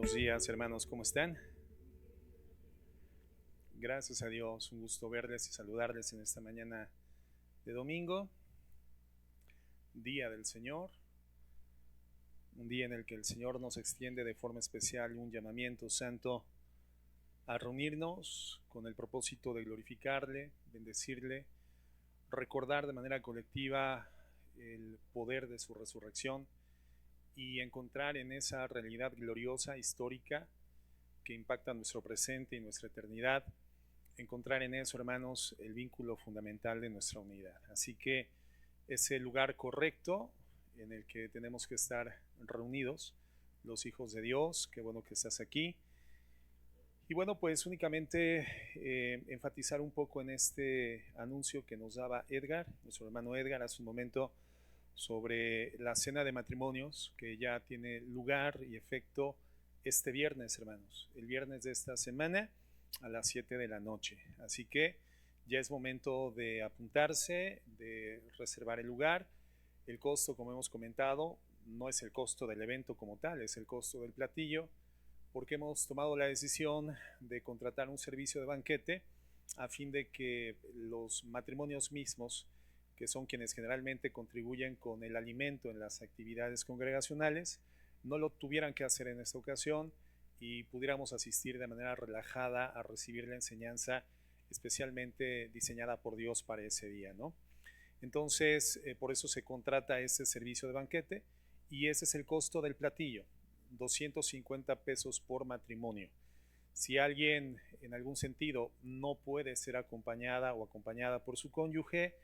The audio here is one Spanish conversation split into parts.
Buenos días, hermanos, ¿cómo están? Gracias a Dios, un gusto verles y saludarles en esta mañana de domingo, día del Señor, un día en el que el Señor nos extiende de forma especial un llamamiento santo a reunirnos con el propósito de glorificarle, bendecirle, recordar de manera colectiva el poder de su resurrección y encontrar en esa realidad gloriosa, histórica, que impacta nuestro presente y nuestra eternidad, encontrar en eso, hermanos, el vínculo fundamental de nuestra unidad. Así que es el lugar correcto en el que tenemos que estar reunidos, los hijos de Dios. Qué bueno que estás aquí. Y bueno, pues únicamente enfatizar un poco en este anuncio que nos daba Edgar, nuestro hermano Edgar, hace un momento, sobre la cena de matrimonios que ya tiene lugar y efecto este viernes, hermanos, el viernes de esta semana a las 7 de la noche. Así que ya es momento de apuntarse, de reservar el lugar. El costo, como hemos comentado, no es el costo del evento como tal, es el costo del platillo, porque hemos tomado la decisión de contratar un servicio de banquete a fin de que los matrimonios mismos, que son quienes generalmente contribuyen con el alimento en las actividades congregacionales, no lo tuvieran que hacer en esta ocasión y pudiéramos asistir de manera relajada a recibir la enseñanza especialmente diseñada por Dios para ese día, ¿no? Entonces, por eso se contrata este servicio de banquete y ese es el costo del platillo, 250 pesos por matrimonio. Si alguien en algún sentido no puede ser acompañada o acompañada por su cónyuge,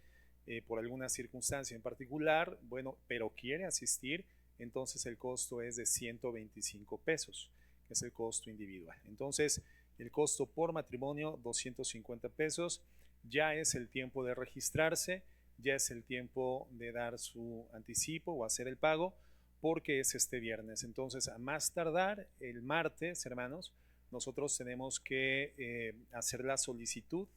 por alguna circunstancia en particular, bueno, pero quiere asistir, entonces el costo es de 125 pesos, que es el costo individual. Entonces, el costo por matrimonio, 250 pesos, ya es el tiempo de registrarse, ya es el tiempo de dar su anticipo o hacer el pago, porque es este viernes. Entonces, a más tardar, el martes, hermanos, nosotros tenemos que hacer la solicitud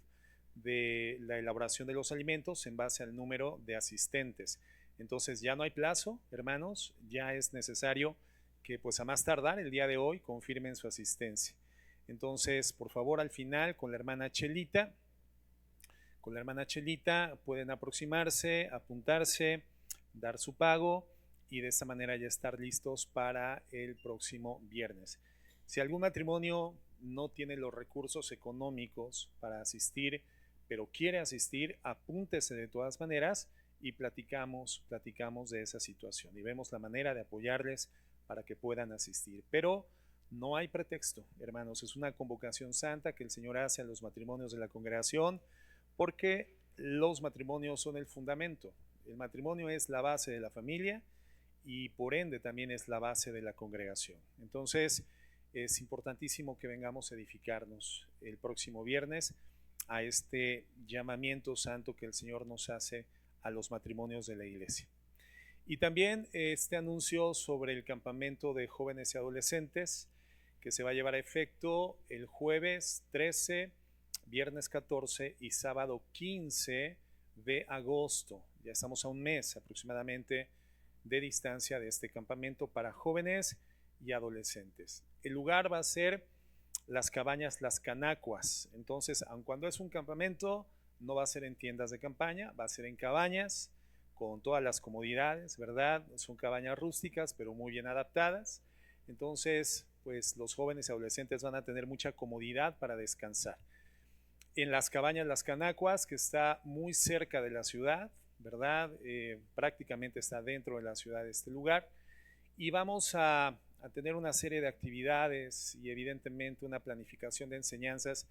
de la elaboración de los alimentos en base al número de asistentes. Entonces ya no hay plazo, hermanos, ya es necesario que pues a más tardar el día de hoy confirmen su asistencia. Entonces, por favor, al final con la hermana Chelita pueden aproximarse, apuntarse, dar su pago y de esta manera ya estar listos para el próximo viernes. Si algún matrimonio no tiene los recursos económicos para asistir, pero quiere asistir, apúntese de todas maneras y platicamos de esa situación y vemos la manera de apoyarles para que puedan asistir. Pero no hay pretexto, hermanos, es una convocación santa que el Señor hace a los matrimonios de la congregación, porque los matrimonios son el fundamento. El matrimonio es la base de la familia y por ende también es la base de la congregación. Entonces es importantísimo que vengamos a edificarnos el próximo viernes a este llamamiento santo que el Señor nos hace a los matrimonios de la iglesia. Y también este anuncio sobre el campamento de jóvenes y adolescentes que se va a llevar a efecto el jueves 13, viernes 14 y sábado 15 de agosto. Ya estamos a un mes aproximadamente de distancia de este campamento para jóvenes y adolescentes. El lugar va a ser las cabañas Las Canacuas. Entonces, aun cuando es un campamento, no va a ser en tiendas de campaña, va a ser en cabañas con todas las comodidades, ¿verdad? Son cabañas rústicas, pero muy bien adaptadas. Entonces, pues los jóvenes y adolescentes van a tener mucha comodidad para descansar. En las cabañas Las Canacuas, que está muy cerca de la ciudad, ¿verdad? Prácticamente está dentro de la ciudad este lugar. Y vamos a tener una serie de actividades y evidentemente una planificación de enseñanzas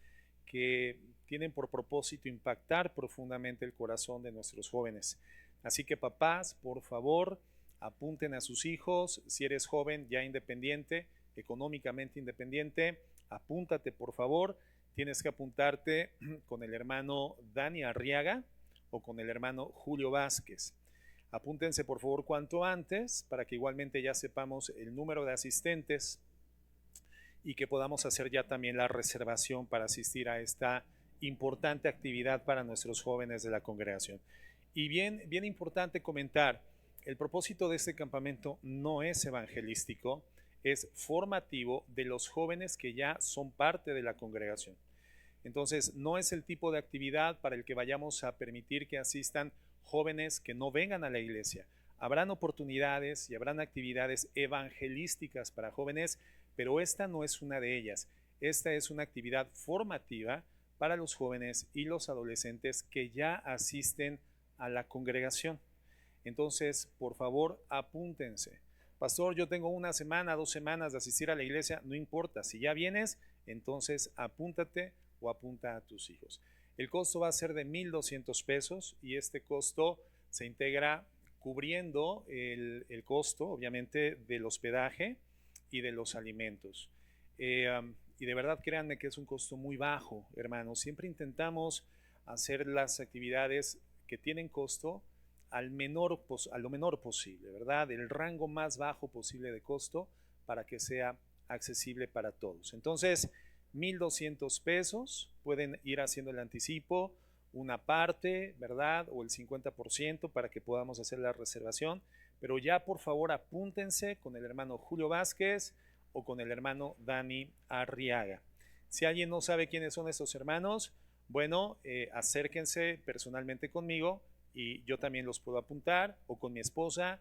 que tienen por propósito impactar profundamente el corazón de nuestros jóvenes. Así que papás, por favor, apunten a sus hijos. Si eres joven ya independiente, económicamente independiente, apúntate por favor. Tienes que apuntarte con el hermano Dani Arriaga o con el hermano Julio Vázquez. Apúntense por favor cuanto antes para que igualmente ya sepamos el número de asistentes y que podamos hacer ya también la reservación para asistir a esta importante actividad para nuestros jóvenes de la congregación. Y bien importante comentar, el propósito de este campamento no es evangelístico, es formativo de los jóvenes que ya son parte de la congregación. Entonces, no es el tipo de actividad para el que vayamos a permitir que asistan jóvenes que no vengan a la iglesia. Habrán oportunidades y habrán actividades evangelísticas para jóvenes, pero esta no es una de ellas. Esta es una actividad formativa para los jóvenes y los adolescentes que ya asisten a la congregación. Entonces, por favor, apúntense. Pastor, yo tengo 1 semana, 2 semanas de asistir a la iglesia, no importa. Si ya vienes, entonces apúntate o apunta a tus hijos. El costo va a ser de 1,200 pesos y este costo se integra cubriendo el costo, obviamente, del hospedaje y de los alimentos. Y de verdad, créanme que es un costo muy bajo, hermanos. Siempre intentamos hacer las actividades que tienen costo a lo menor posible, ¿verdad? El rango más bajo posible de costo para que sea accesible para todos. Entonces, 1,200 pesos, pueden ir haciendo el anticipo, una parte, ¿verdad? O el 50% para que podamos hacer la reservación. Pero ya por favor apúntense con el hermano Julio Vázquez o con el hermano Dani Arriaga. Si alguien no sabe quiénes son estos hermanos, bueno, acérquense personalmente conmigo y yo también los puedo apuntar, o con mi esposa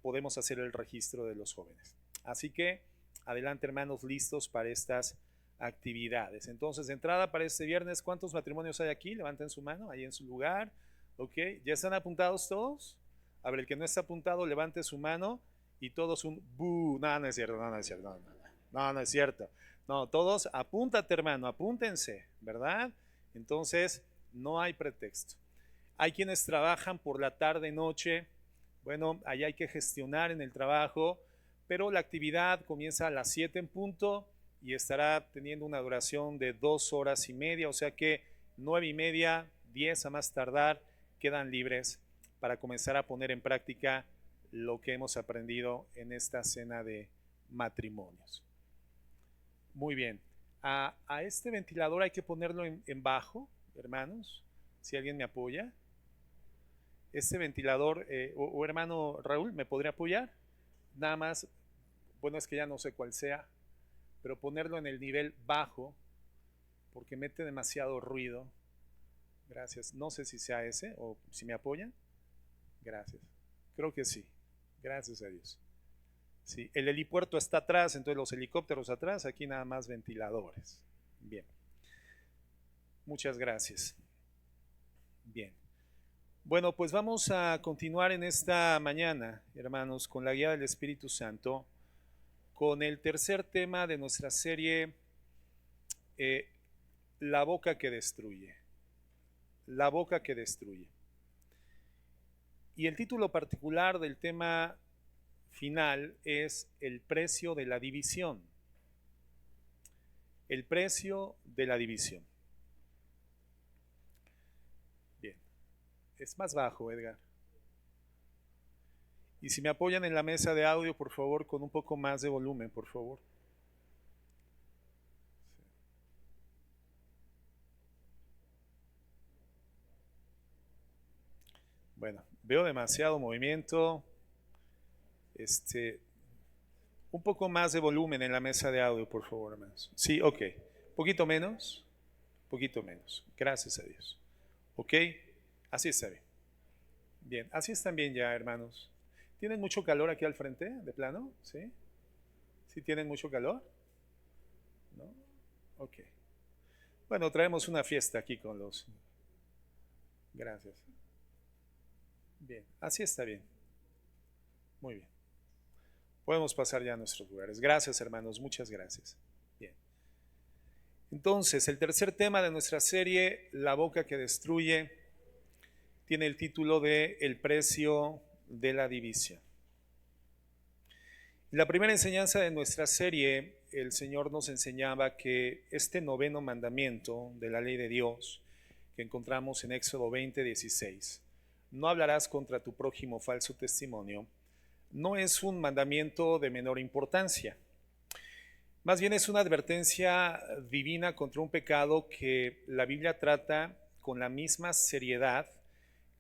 podemos hacer el registro de los jóvenes. Así que adelante, hermanos, listos para estas actividades. Entonces, de entrada para este viernes, ¿cuántos matrimonios hay aquí? Levanten su mano ahí en su lugar. Ok, ¿ya están apuntados todos? A ver, el que no está apuntado, levante su mano y todos un bu. No, no es cierto, no es cierto, no es cierto. No, todos apúntate, hermano, apúntense, ¿verdad? Entonces, no hay pretexto. Hay quienes trabajan por la tarde, noche. Bueno, ahí hay que gestionar en el trabajo, pero la actividad comienza a las 7 en punto y estará teniendo una duración de 2 horas y media, o sea que 9:30, 10 a más tardar, quedan libres para comenzar a poner en práctica lo que hemos aprendido en esta cena de matrimonios. Muy bien, a este ventilador hay que ponerlo en bajo, hermanos, si alguien me apoya. Este ventilador, o hermano Raúl, ¿me podría apoyar? Nada más, bueno, es que ya no sé cuál sea, pero ponerlo en el nivel bajo, porque mete demasiado ruido. Gracias. No sé si sea ese o si me apoyan. Gracias. Creo que sí. Gracias a Dios. Sí, el helipuerto está atrás, entonces los helicópteros atrás, aquí nada más ventiladores. Bien. Muchas gracias. Bien. Bueno, pues vamos a continuar en esta mañana, hermanos, con la guía del Espíritu Santo, con el tercer tema de nuestra serie, la boca que destruye. La boca que destruye. Y el título particular del tema final es el precio de la división. El precio de la división. Bien. Es más bajo, Edgar. Y si me apoyan en la mesa de audio, por favor, con un poco más de volumen, por favor. Bueno, veo demasiado movimiento. Un poco más de volumen en la mesa de audio, por favor, hermanos. Sí, ok. Poquito menos. Poquito menos. Gracias a Dios. Ok. Así está bien. Bien, así están bien ya, hermanos. ¿Tienen mucho calor aquí al frente, de plano? ¿Sí? ¿Sí tienen mucho calor? ¿No? Ok. Bueno, traemos una fiesta aquí con los... Gracias. Bien, así está bien. Muy bien. Podemos pasar ya a nuestros lugares. Gracias, hermanos, muchas gracias. Bien. Entonces, el tercer tema de nuestra serie, La boca que destruye, tiene el título de El precio de la división. En la primera enseñanza de nuestra serie, el Señor nos enseñaba que este noveno mandamiento de la ley de Dios, que encontramos en Éxodo 20:16, no hablarás contra tu prójimo falso testimonio, no es un mandamiento de menor importancia. Más bien es una advertencia divina contra un pecado que la Biblia trata con la misma seriedad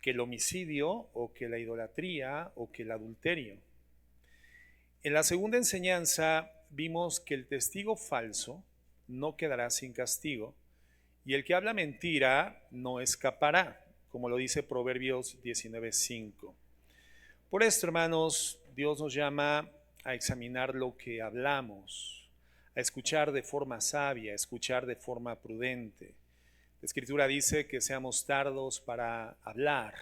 que el homicidio o que la idolatría o que el adulterio. En la segunda enseñanza vimos que el testigo falso no quedará sin castigo y el que habla mentira no escapará, como lo dice Proverbios 19:5. Por esto, hermanos, Dios nos llama a examinar lo que hablamos, a escuchar de forma sabia, a escuchar de forma prudente. La Escritura dice que seamos tardos para hablar,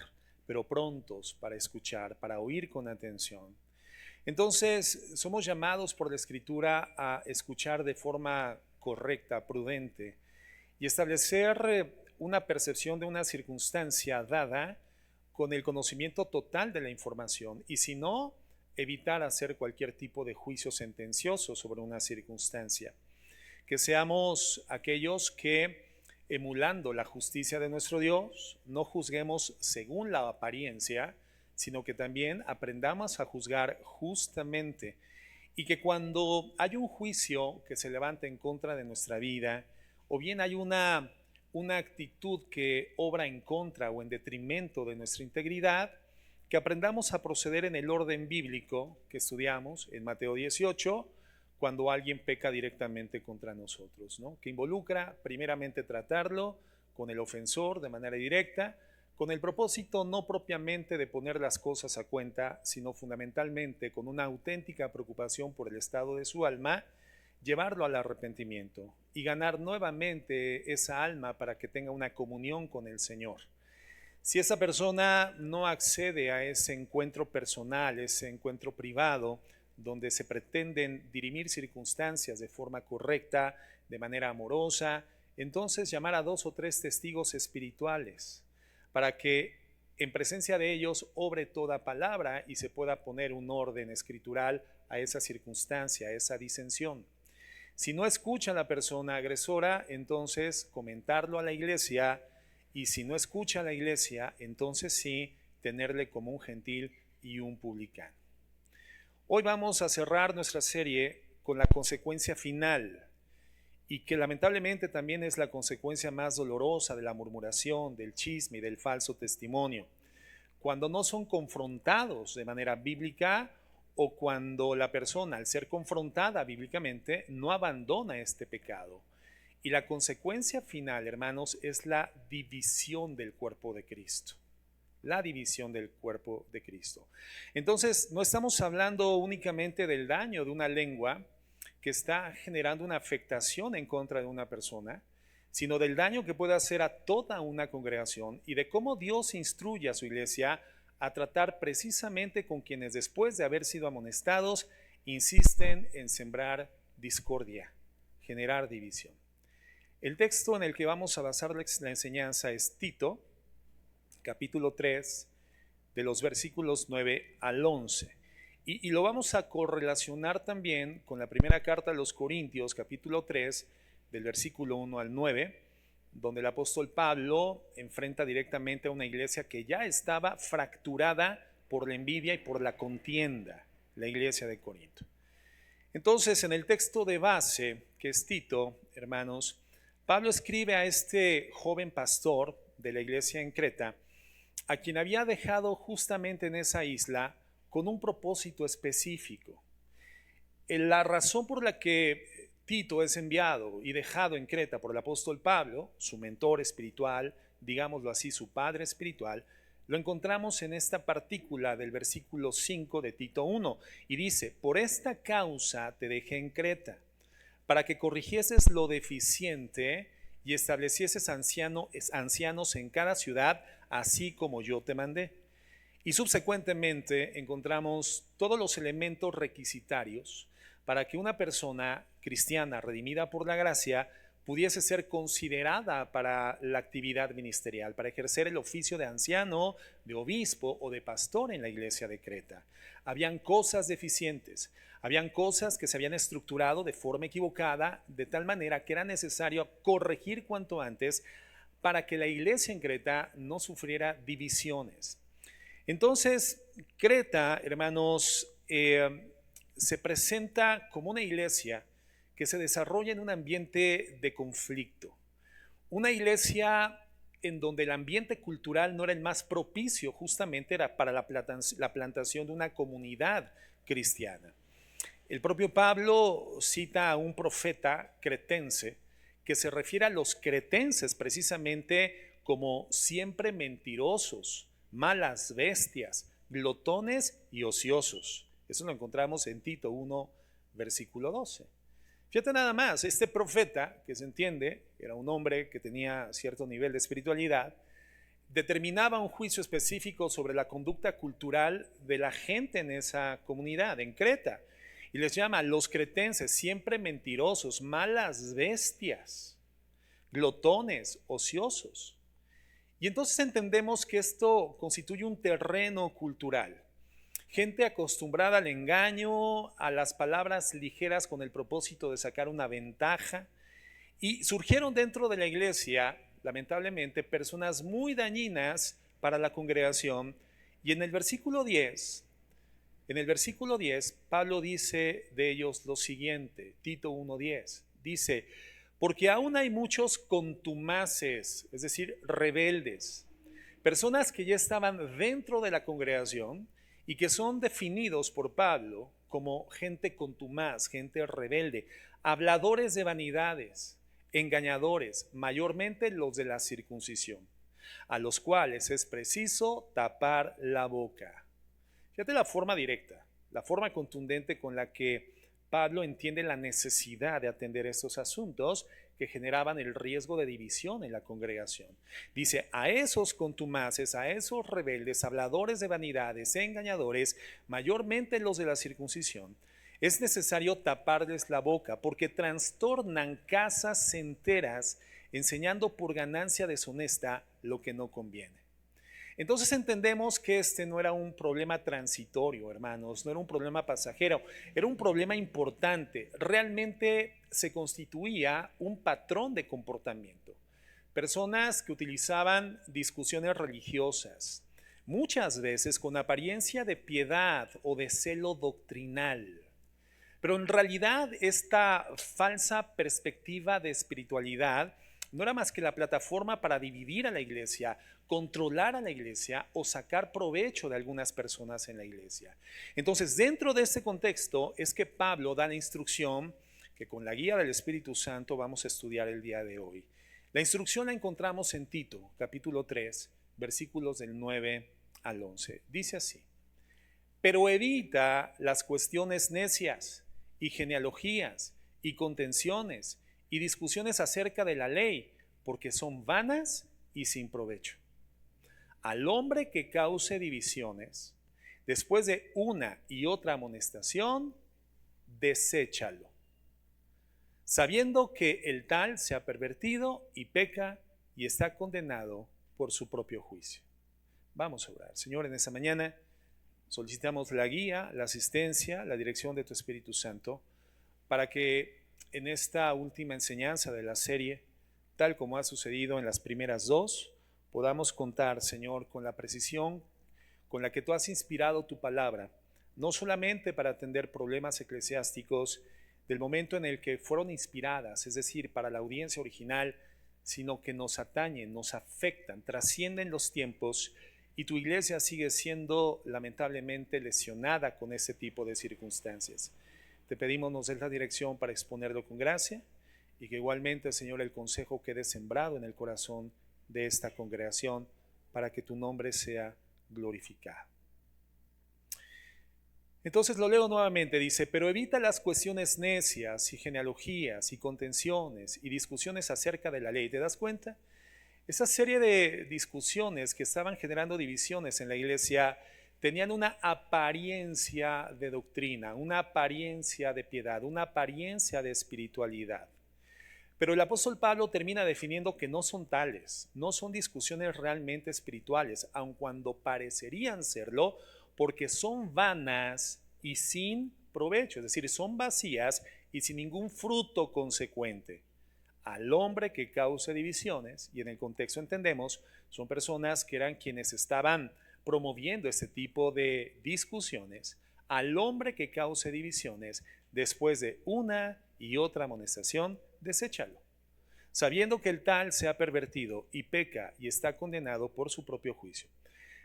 pero prontos para escuchar, para oír con atención. Entonces, somos llamados por la Escritura a escuchar de forma correcta, prudente, y establecer una percepción de una circunstancia dada con el conocimiento total de la información, y si no, evitar hacer cualquier tipo de juicio sentencioso sobre una circunstancia. Que seamos aquellos que, emulando la justicia de nuestro Dios, no juzguemos según la apariencia, sino que también aprendamos a juzgar justamente, y que cuando hay un juicio que se levanta en contra de nuestra vida, o bien hay una actitud que obra en contra o en detrimento de nuestra integridad, que aprendamos a proceder en el orden bíblico que estudiamos en Mateo 18, cuando alguien peca directamente contra nosotros, ¿no? Que involucra primeramente tratarlo con el ofensor de manera directa, con el propósito no propiamente de poner las cosas a cuenta, sino fundamentalmente con una auténtica preocupación por el estado de su alma, llevarlo al arrepentimiento y ganar nuevamente esa alma para que tenga una comunión con el Señor. Si esa persona no accede a ese encuentro personal, ese encuentro privado, donde se pretenden dirimir circunstancias de forma correcta, de manera amorosa, entonces llamar a 2 o 3 testigos espirituales para que en presencia de ellos obre toda palabra y se pueda poner un orden escritural a esa circunstancia, a esa disensión. Si no escucha a la persona agresora, entonces comentarlo a la iglesia, y si no escucha a la iglesia, entonces sí tenerle como un gentil y un publicano. Hoy vamos a cerrar nuestra serie con la consecuencia final, y que lamentablemente también es la consecuencia más dolorosa de la murmuración, del chisme y del falso testimonio, cuando no son confrontados de manera bíblica, o cuando la persona, al ser confrontada bíblicamente, no abandona este pecado. Y la consecuencia final, hermanos, es la división del cuerpo de Cristo. La división del cuerpo de Cristo. Entonces, no estamos hablando únicamente del daño de una lengua que está generando una afectación en contra de una persona, sino del daño que puede hacer a toda una congregación, y de cómo Dios instruye a su iglesia a tratar precisamente con quienes, después de haber sido amonestados, insisten en sembrar discordia, generar división. El texto en el que vamos a basar la enseñanza es Tito, capítulo 3, de los versículos 9 al 11. Y lo vamos a correlacionar también con la primera carta a los Corintios, capítulo 3, del versículo 1 al 9, donde el apóstol Pablo enfrenta directamente a una iglesia que ya estaba fracturada por la envidia y por la contienda, la iglesia de Corinto. Entonces, en el texto de base, que es Tito, hermanos, Pablo escribe a este joven pastor de la iglesia en Creta, a quien había dejado justamente en esa isla con un propósito específico. La razón por la que Tito es enviado y dejado en Creta por el apóstol Pablo, su mentor espiritual, digámoslo así, su padre espiritual, lo encontramos en esta partícula del versículo 5 de Tito 1, y dice: por esta causa te dejé en Creta, para que corrigieses lo deficiente y establecieses ancianos en cada ciudad, así como yo te mandé. Y subsecuentemente encontramos todos los elementos requisitarios para que una persona cristiana redimida por la gracia pudiese ser considerada para la actividad ministerial, para ejercer el oficio de anciano, de obispo o de pastor en la iglesia de Creta. Habían cosas deficientes, habían cosas que se habían estructurado de forma equivocada, de tal manera que era necesario corregir cuanto antes para que la iglesia en Creta no sufriera divisiones. Entonces, Creta, hermanos, se presenta como una iglesia que se desarrolla en un ambiente de conflicto. Una iglesia en donde el ambiente cultural no era el más propicio, justamente era para la plantación de una comunidad cristiana. El propio Pablo cita a un profeta cretense que se refiere a los cretenses precisamente como siempre mentirosos, malas bestias, glotones y ociosos. Eso lo encontramos en Tito 1, versículo 12. Fíjate nada más, este profeta, que se entiende, era un hombre que tenía cierto nivel de espiritualidad, determinaba un juicio específico sobre la conducta cultural de la gente en esa comunidad, en Creta. Y les llama los cretenses siempre mentirosos, malas bestias, glotones, ociosos. Y entonces entendemos que esto constituye un terreno cultural. Gente acostumbrada al engaño, a las palabras ligeras con el propósito de sacar una ventaja. Y surgieron dentro de la iglesia, lamentablemente, personas muy dañinas para la congregación. Y en el versículo 10, Pablo dice de ellos lo siguiente, Tito 1:10, dice, porque aún hay muchos contumaces, es decir, rebeldes, personas que ya estaban dentro de la congregación y que son definidos por Pablo como gente contumaz, gente rebelde, habladores de vanidades, engañadores, mayormente los de la circuncisión, a los cuales es preciso tapar la boca. Fíjate la forma directa, la forma contundente con la que Pablo entiende la necesidad de atender estos asuntos que generaban el riesgo de división en la congregación. Dice, a esos contumaces, a esos rebeldes, habladores de vanidades, engañadores, mayormente los de la circuncisión, es necesario taparles la boca porque trastornan casas enteras enseñando por ganancia deshonesta lo que no conviene. Entonces entendemos que este no era un problema transitorio, hermanos, no era un problema pasajero, era un problema importante. Realmente se constituía un patrón de comportamiento. Personas que utilizaban discusiones religiosas, muchas veces con apariencia de piedad o de celo doctrinal. Pero en realidad esta falsa perspectiva de espiritualidad no era más que la plataforma para dividir a la iglesia, controlar a la iglesia o sacar provecho de algunas personas en la iglesia. Entonces, dentro de este contexto es que Pablo da la instrucción que con la guía del Espíritu Santo vamos a estudiar el día de hoy. La instrucción la encontramos en Tito, capítulo 3, versículos del 9 al 11. Dice así, pero evita las cuestiones necias y genealogías y contenciones y discusiones acerca de la ley, porque son vanas y sin provecho. Al hombre que cause divisiones, después de una y otra amonestación, deséchalo, sabiendo que el tal se ha pervertido y peca y está condenado por su propio juicio. Vamos a orar. Señor, en esta mañana solicitamos la guía, la asistencia, la dirección de tu Espíritu Santo, para que en esta última enseñanza de la serie, tal como ha sucedido en las primeras dos, podamos contar, Señor, con la precisión con la que tú has inspirado tu palabra, no solamente para atender problemas eclesiásticos del momento en el que fueron inspiradas, es decir, para la audiencia original, sino que nos atañen, nos afectan, trascienden los tiempos y tu iglesia sigue siendo lamentablemente lesionada con ese tipo de circunstancias. Te pedimos nos des la dirección para exponerlo con gracia y que igualmente, Señor, el consejo quede sembrado en el corazón de esta congregación para que tu nombre sea glorificado. Entonces lo leo nuevamente, dice, pero evita las cuestiones necias y genealogías y contenciones y discusiones acerca de la ley. ¿Te das cuenta? Esa serie de discusiones que estaban generando divisiones en la iglesia tenían una apariencia de doctrina, una apariencia de piedad, una apariencia de espiritualidad. Pero el apóstol Pablo termina definiendo que no son tales, no son discusiones realmente espirituales, aun cuando parecerían serlo, porque son vanas y sin provecho, es decir, son vacías y sin ningún fruto consecuente. Al hombre que cause divisiones, y en el contexto entendemos, son personas que eran quienes estaban promoviendo este tipo de discusiones, al hombre que cause divisiones, después de una y otra amonestación, deséchalo, sabiendo que el tal se ha pervertido y peca y está condenado por su propio juicio.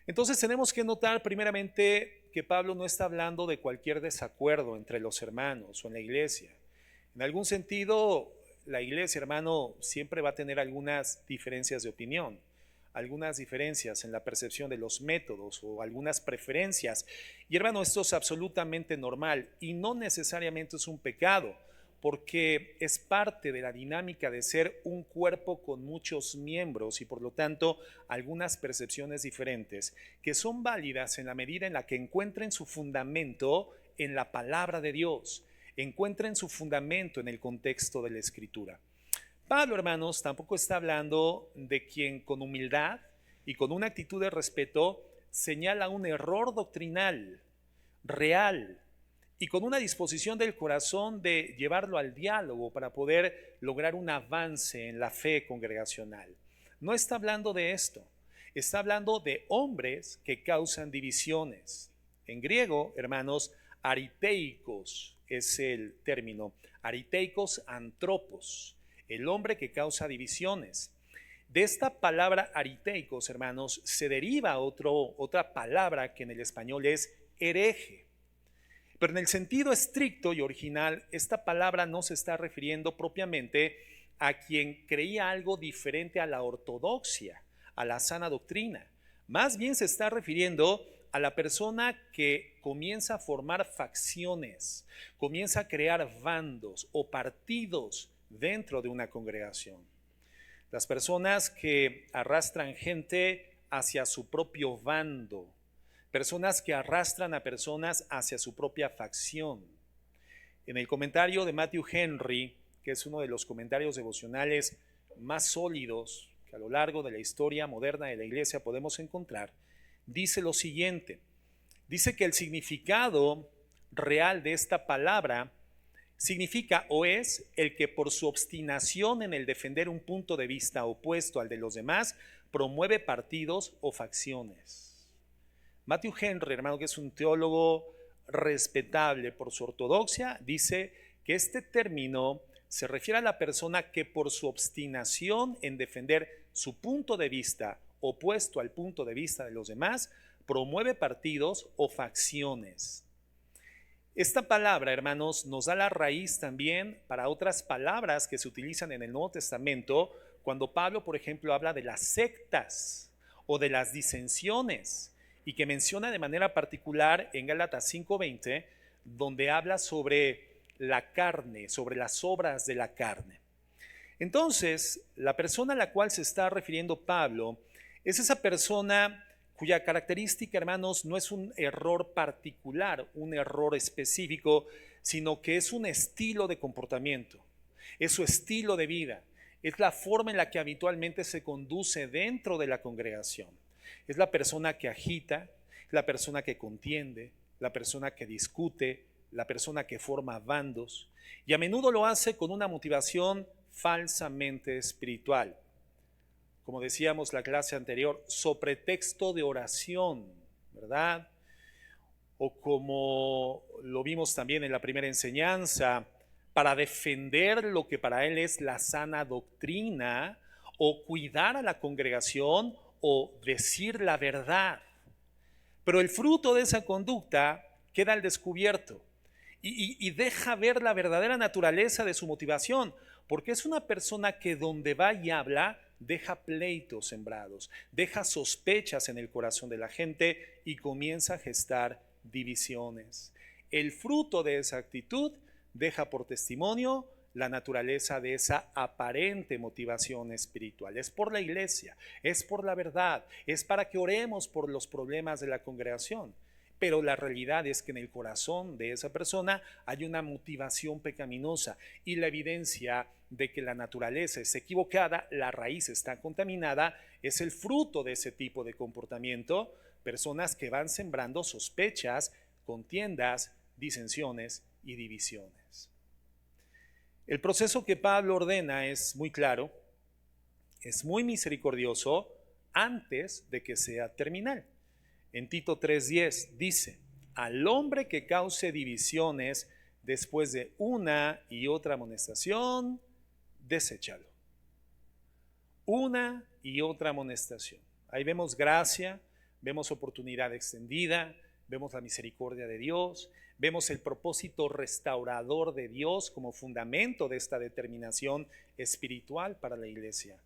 Entonces tenemos que notar primeramente que Pablo no está hablando de cualquier desacuerdo entre los hermanos o en la iglesia. En algún sentido, la iglesia, hermano, siempre va a tener algunas diferencias de opinión, algunas diferencias en la percepción de los métodos o algunas preferencias. Y hermano, esto es absolutamente normal y no necesariamente es un pecado, porque es parte de la dinámica de ser un cuerpo con muchos miembros y por lo tanto algunas percepciones diferentes que son válidas en la medida en la que encuentren su fundamento en la palabra de Dios, encuentren su fundamento en el contexto de la Escritura. Pablo, hermanos, tampoco está hablando de quien con humildad y con una actitud de respeto señala un error doctrinal, real, y con una disposición del corazón de llevarlo al diálogo para poder lograr un avance en la fe congregacional. No está hablando de esto, está hablando de hombres que causan divisiones. En griego, hermanos, ariteikos es el término, ariteikos antropos, el hombre que causa divisiones. De esta palabra ariteikos, hermanos, se deriva otra palabra que en el español es hereje. Pero en el sentido estricto y original, esta palabra no se está refiriendo propiamente a quien creía algo diferente a la ortodoxia, a la sana doctrina. Más bien se está refiriendo a la persona que comienza a formar facciones, comienza a crear bandos o partidos dentro de una congregación. Las personas que arrastran gente hacia su propio bando, personas que arrastran a personas hacia su propia facción. En el comentario de Matthew Henry, que es uno de los comentarios devocionales más sólidos que a lo largo de la historia moderna de la iglesia podemos encontrar, dice lo siguiente. Dice que el significado real de esta palabra significa o es el que por su obstinación en el defender un punto de vista opuesto al de los demás, promueve partidos o facciones. Matthew Henry, hermano, que es un teólogo respetable por su ortodoxia, dice que este término se refiere a la persona que por su obstinación en defender su punto de vista opuesto al punto de vista de los demás, promueve partidos o facciones. Esta palabra, hermanos, nos da la raíz también para otras palabras que se utilizan en el Nuevo Testamento cuando Pablo, por ejemplo, habla de las sectas o de las disensiones, y que menciona de manera particular en Gálatas 5:20, donde habla sobre la carne, sobre las obras de la carne. Entonces, la persona a la cual se está refiriendo Pablo es esa persona cuya característica, hermanos, no es un error particular, un error específico, sino que es un estilo de comportamiento, es su estilo de vida, es la forma en la que habitualmente se conduce dentro de la congregación. Es la persona que agita, la persona que contiende, la persona que discute, la persona que forma bandos, y a menudo lo hace con una motivación falsamente espiritual. Como decíamos la clase anterior, sobre texto de oración, ¿verdad? O como lo vimos también en la primera enseñanza, para defender lo que para él es la sana doctrina, o cuidar a la congregación, o decir la verdad. Pero el fruto de esa conducta queda al descubierto y deja ver la verdadera naturaleza de su motivación, porque es una persona que donde va y habla, deja pleitos sembrados, deja sospechas en el corazón de la gente y comienza a gestar divisiones. El fruto de esa actitud deja por testimonio la naturaleza de esa aparente motivación espiritual. Es por la iglesia, es por la verdad, es para que oremos por los problemas de la congregación. Pero la realidad es que en el corazón de esa persona hay una motivación pecaminosa y la evidencia de que la naturaleza es equivocada, la raíz está contaminada, es el fruto de ese tipo de comportamiento. Personas que van sembrando sospechas, contiendas, disensiones y divisiones. El proceso que Pablo ordena es muy claro, es muy misericordioso antes de que sea terminal. En Tito 3:10 dice, al hombre que cause divisiones después de una y otra amonestación, deséchalo. Una y otra amonestación. Ahí vemos gracia, vemos oportunidad extendida, vemos la misericordia de Dios, vemos el propósito restaurador de Dios como fundamento de esta determinación espiritual para la iglesia.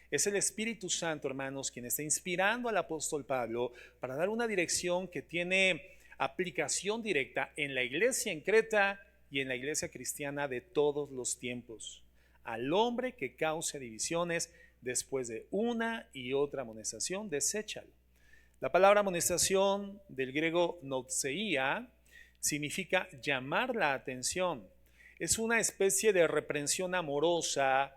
Es el Espíritu Santo, hermanos, quien está inspirando al apóstol Pablo para dar una dirección que tiene aplicación directa en la iglesia en Creta y en la iglesia cristiana de todos los tiempos. Al hombre que cause divisiones después de una y otra amonestación, deséchalo. La palabra amonestación del griego noutseia significa llamar la atención. Es una especie de reprensión amorosa,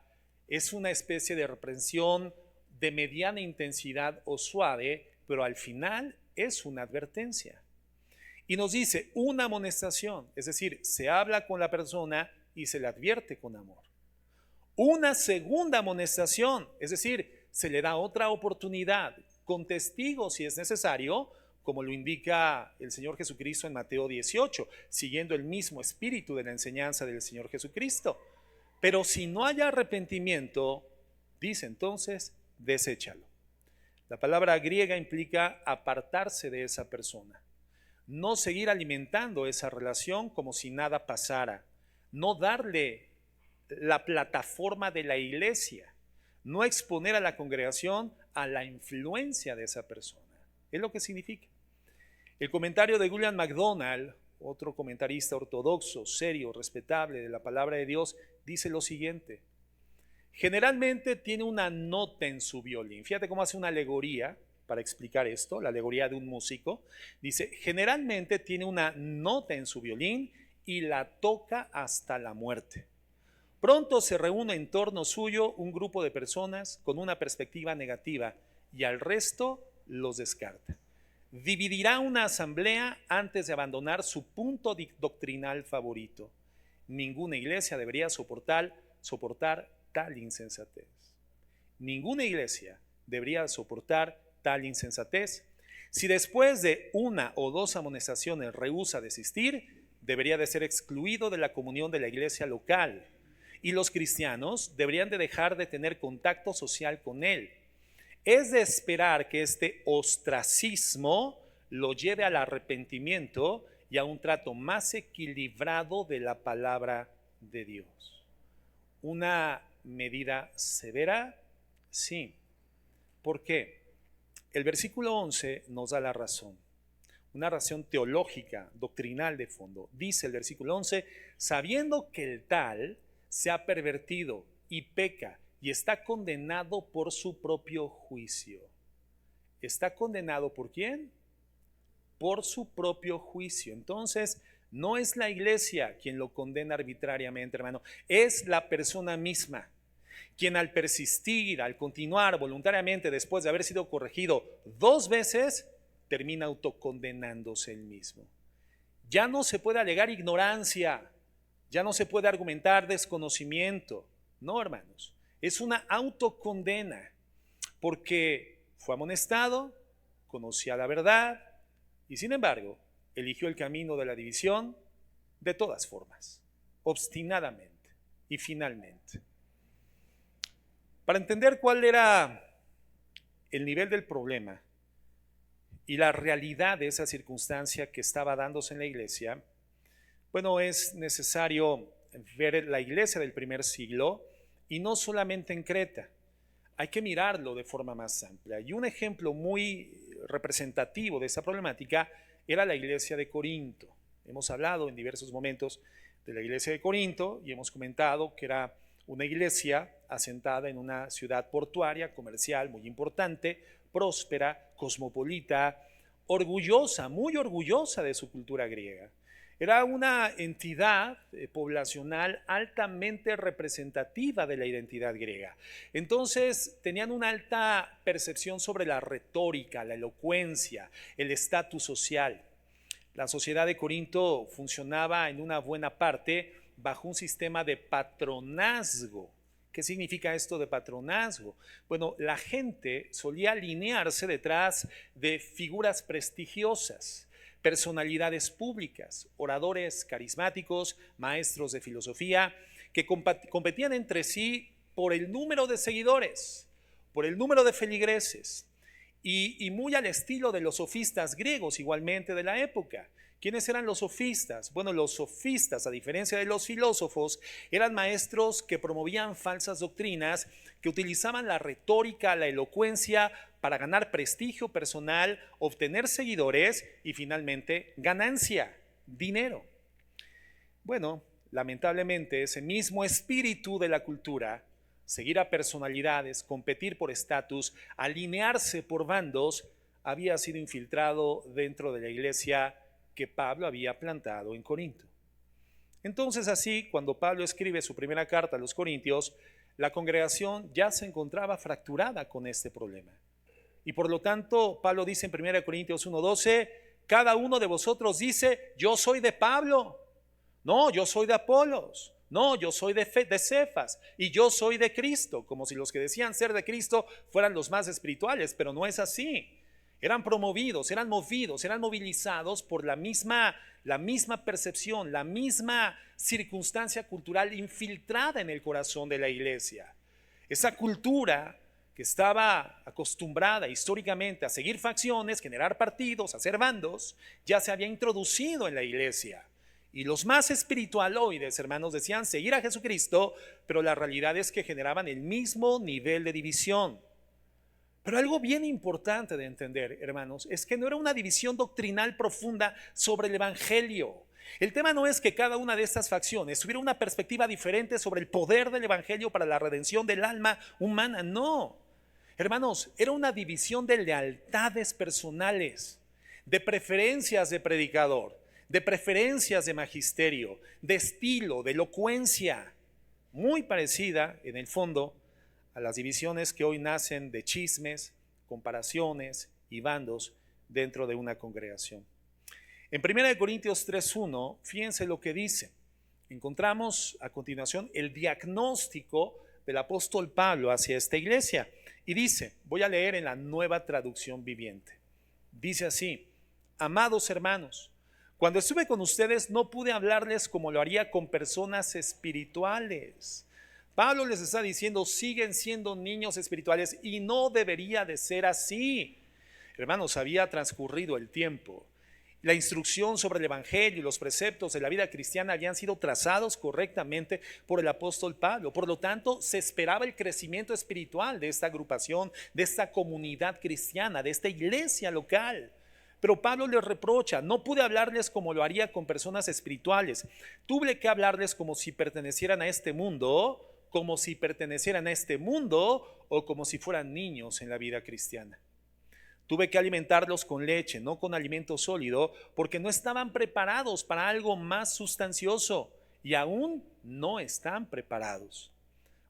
es una especie de reprensión de mediana intensidad o suave, pero al final es una advertencia. Y nos dice una amonestación, es decir, se habla con la persona y se le advierte con amor. Una segunda amonestación, es decir, se le da otra oportunidad, con testigos si es necesario, como lo indica el Señor Jesucristo en Mateo 18, siguiendo el mismo espíritu de la enseñanza del Señor Jesucristo. Pero si no hay arrepentimiento, dice entonces, deséchalo. La palabra griega implica apartarse de esa persona, no seguir alimentando esa relación como si nada pasara, no darle la plataforma de la iglesia, no exponer a la congregación a la influencia de esa persona. Es lo que significa. El comentario de William MacDonald, otro comentarista ortodoxo, serio, respetable de la palabra de Dios, dice lo siguiente: generalmente tiene una nota en su violín. Fíjate cómo hace una alegoría para explicar esto, la alegoría de un músico. Dice, generalmente tiene una nota en su violín y la toca hasta la muerte. Pronto se reúne en torno suyo un grupo de personas con una perspectiva negativa y al resto los descarta. Dividirá una asamblea antes de abandonar su punto doctrinal favorito. Ninguna iglesia debería soportar tal insensatez. Ninguna iglesia debería soportar tal insensatez. Si después de una o dos amonestaciones rehúsa desistir, debería de ser excluido de la comunión de la iglesia local. Y los cristianos deberían de dejar de tener contacto social con él. Es de esperar que este ostracismo lo lleve al arrepentimiento y a un trato más equilibrado de la palabra de Dios. ¿Una medida severa? Sí. ¿Por qué? El versículo 11 nos da la razón. Una razón teológica, doctrinal de fondo. Dice el versículo 11, sabiendo que el tal se ha pervertido y peca y está condenado por su propio juicio. ¿Está condenado por quién? Por su propio juicio. Entonces, no es la iglesia quien lo condena arbitrariamente, hermano. Es la persona misma, quien al persistir, al continuar voluntariamente después de haber sido corregido 2 veces, termina autocondenándose él mismo. Ya no se puede alegar ignorancia, ya no se puede argumentar desconocimiento. No, hermanos. Es una autocondena, porque fue amonestado, conocía la verdad y sin embargo eligió el camino de la división de todas formas, obstinadamente y finalmente. Para entender cuál era el nivel del problema y la realidad de esa circunstancia que estaba dándose en la iglesia, bueno, es necesario ver la iglesia del primer siglo. Y no solamente en Creta, hay que mirarlo de forma más amplia. Y un ejemplo muy representativo de esta problemática era la iglesia de Corinto. Hemos hablado en diversos momentos de la iglesia de Corinto y hemos comentado que era una iglesia asentada en una ciudad portuaria, comercial, muy importante, próspera, cosmopolita, orgullosa, muy orgullosa de su cultura griega. Era una entidad poblacional altamente representativa de la identidad griega. Entonces tenían una alta percepción sobre la retórica, la elocuencia, el estatus social. La sociedad de Corinto funcionaba en una buena parte bajo un sistema de patronazgo. ¿Qué significa esto de patronazgo? Bueno, la gente solía alinearse detrás de figuras prestigiosas, personalidades públicas, oradores carismáticos, maestros de filosofía, que competían entre sí por el número de seguidores, por el número de feligreses. y muy al estilo de los sofistas griegos igualmente de la época. ¿Quiénes eran los sofistas? Bueno, los sofistas, a diferencia de los filósofos, eran maestros que promovían falsas doctrinas, que utilizaban la retórica, la elocuencia para ganar prestigio personal, obtener seguidores y finalmente ganancia, dinero. Bueno, lamentablemente ese mismo espíritu de la cultura, seguir a personalidades, competir por estatus, alinearse por bandos, había sido infiltrado dentro de la iglesia que Pablo había plantado en Corinto. Entonces así, cuando Pablo escribe su primera carta a los Corintios, la congregación ya se encontraba fracturada con este problema. Y por lo tanto, Pablo dice en 1 Corintios 1:12, cada uno de vosotros dice, yo soy de Pablo, no, yo soy de Apolos, no, yo soy de Cefas y yo soy de Cristo, como si los que decían ser de Cristo fueran los más espirituales, pero no es así. Eran promovidos, eran movidos, eran movilizados por la misma percepción, la misma circunstancia cultural infiltrada en el corazón de la iglesia. Esa cultura que estaba acostumbrada históricamente a seguir facciones, generar partidos, hacer bandos, ya se había introducido en la iglesia. Y los más espiritualoides, hermanos, decían seguir a Jesucristo, pero la realidad es que generaban el mismo nivel de división. Pero algo bien importante de entender, hermanos, es que no era una división doctrinal profunda sobre el evangelio. El tema no es que cada una de estas facciones tuviera una perspectiva diferente sobre el poder del evangelio para la redención del alma humana, no. Hermanos, era una división de lealtades personales, de preferencias de predicador, de preferencias de magisterio, de estilo, de elocuencia, muy parecida en el fondo a las divisiones que hoy nacen de chismes, comparaciones y bandos dentro de una congregación. En 1 Corintios 3:1, fíjense lo que dice. Encontramos a continuación el diagnóstico del apóstol Pablo hacia esta iglesia. Y dice, voy a leer en la Nueva Traducción Viviente. Dice así, amados hermanos, cuando estuve con ustedes no pude hablarles como lo haría con personas espirituales. Pablo les está diciendo, siguen siendo niños espirituales y no debería de ser así. Hermanos, había transcurrido el tiempo. La instrucción sobre el evangelio y los preceptos de la vida cristiana habían sido trazados correctamente por el apóstol Pablo. Por lo tanto, se esperaba el crecimiento espiritual de esta agrupación, de esta comunidad cristiana, de esta iglesia local. Pero Pablo les reprocha, no pude hablarles como lo haría con personas espirituales. Tuve que hablarles como si pertenecieran a este mundo, o como si fueran niños en la vida cristiana. Tuve que alimentarlos con leche, no con alimento sólido, porque no estaban preparados para algo más sustancioso y aún no están preparados,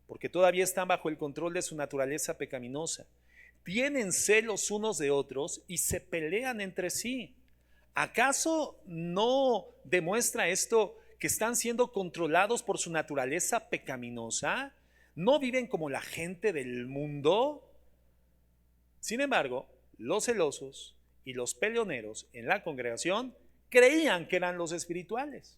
porque todavía están bajo el control de su naturaleza pecaminosa. Tienen celos unos de otros y se pelean entre sí. ¿Acaso no demuestra esto que están siendo controlados por su naturaleza pecaminosa? ¿No viven como la gente del mundo? Sin embargo, los celosos y los peleoneros en la congregación creían que eran los espirituales.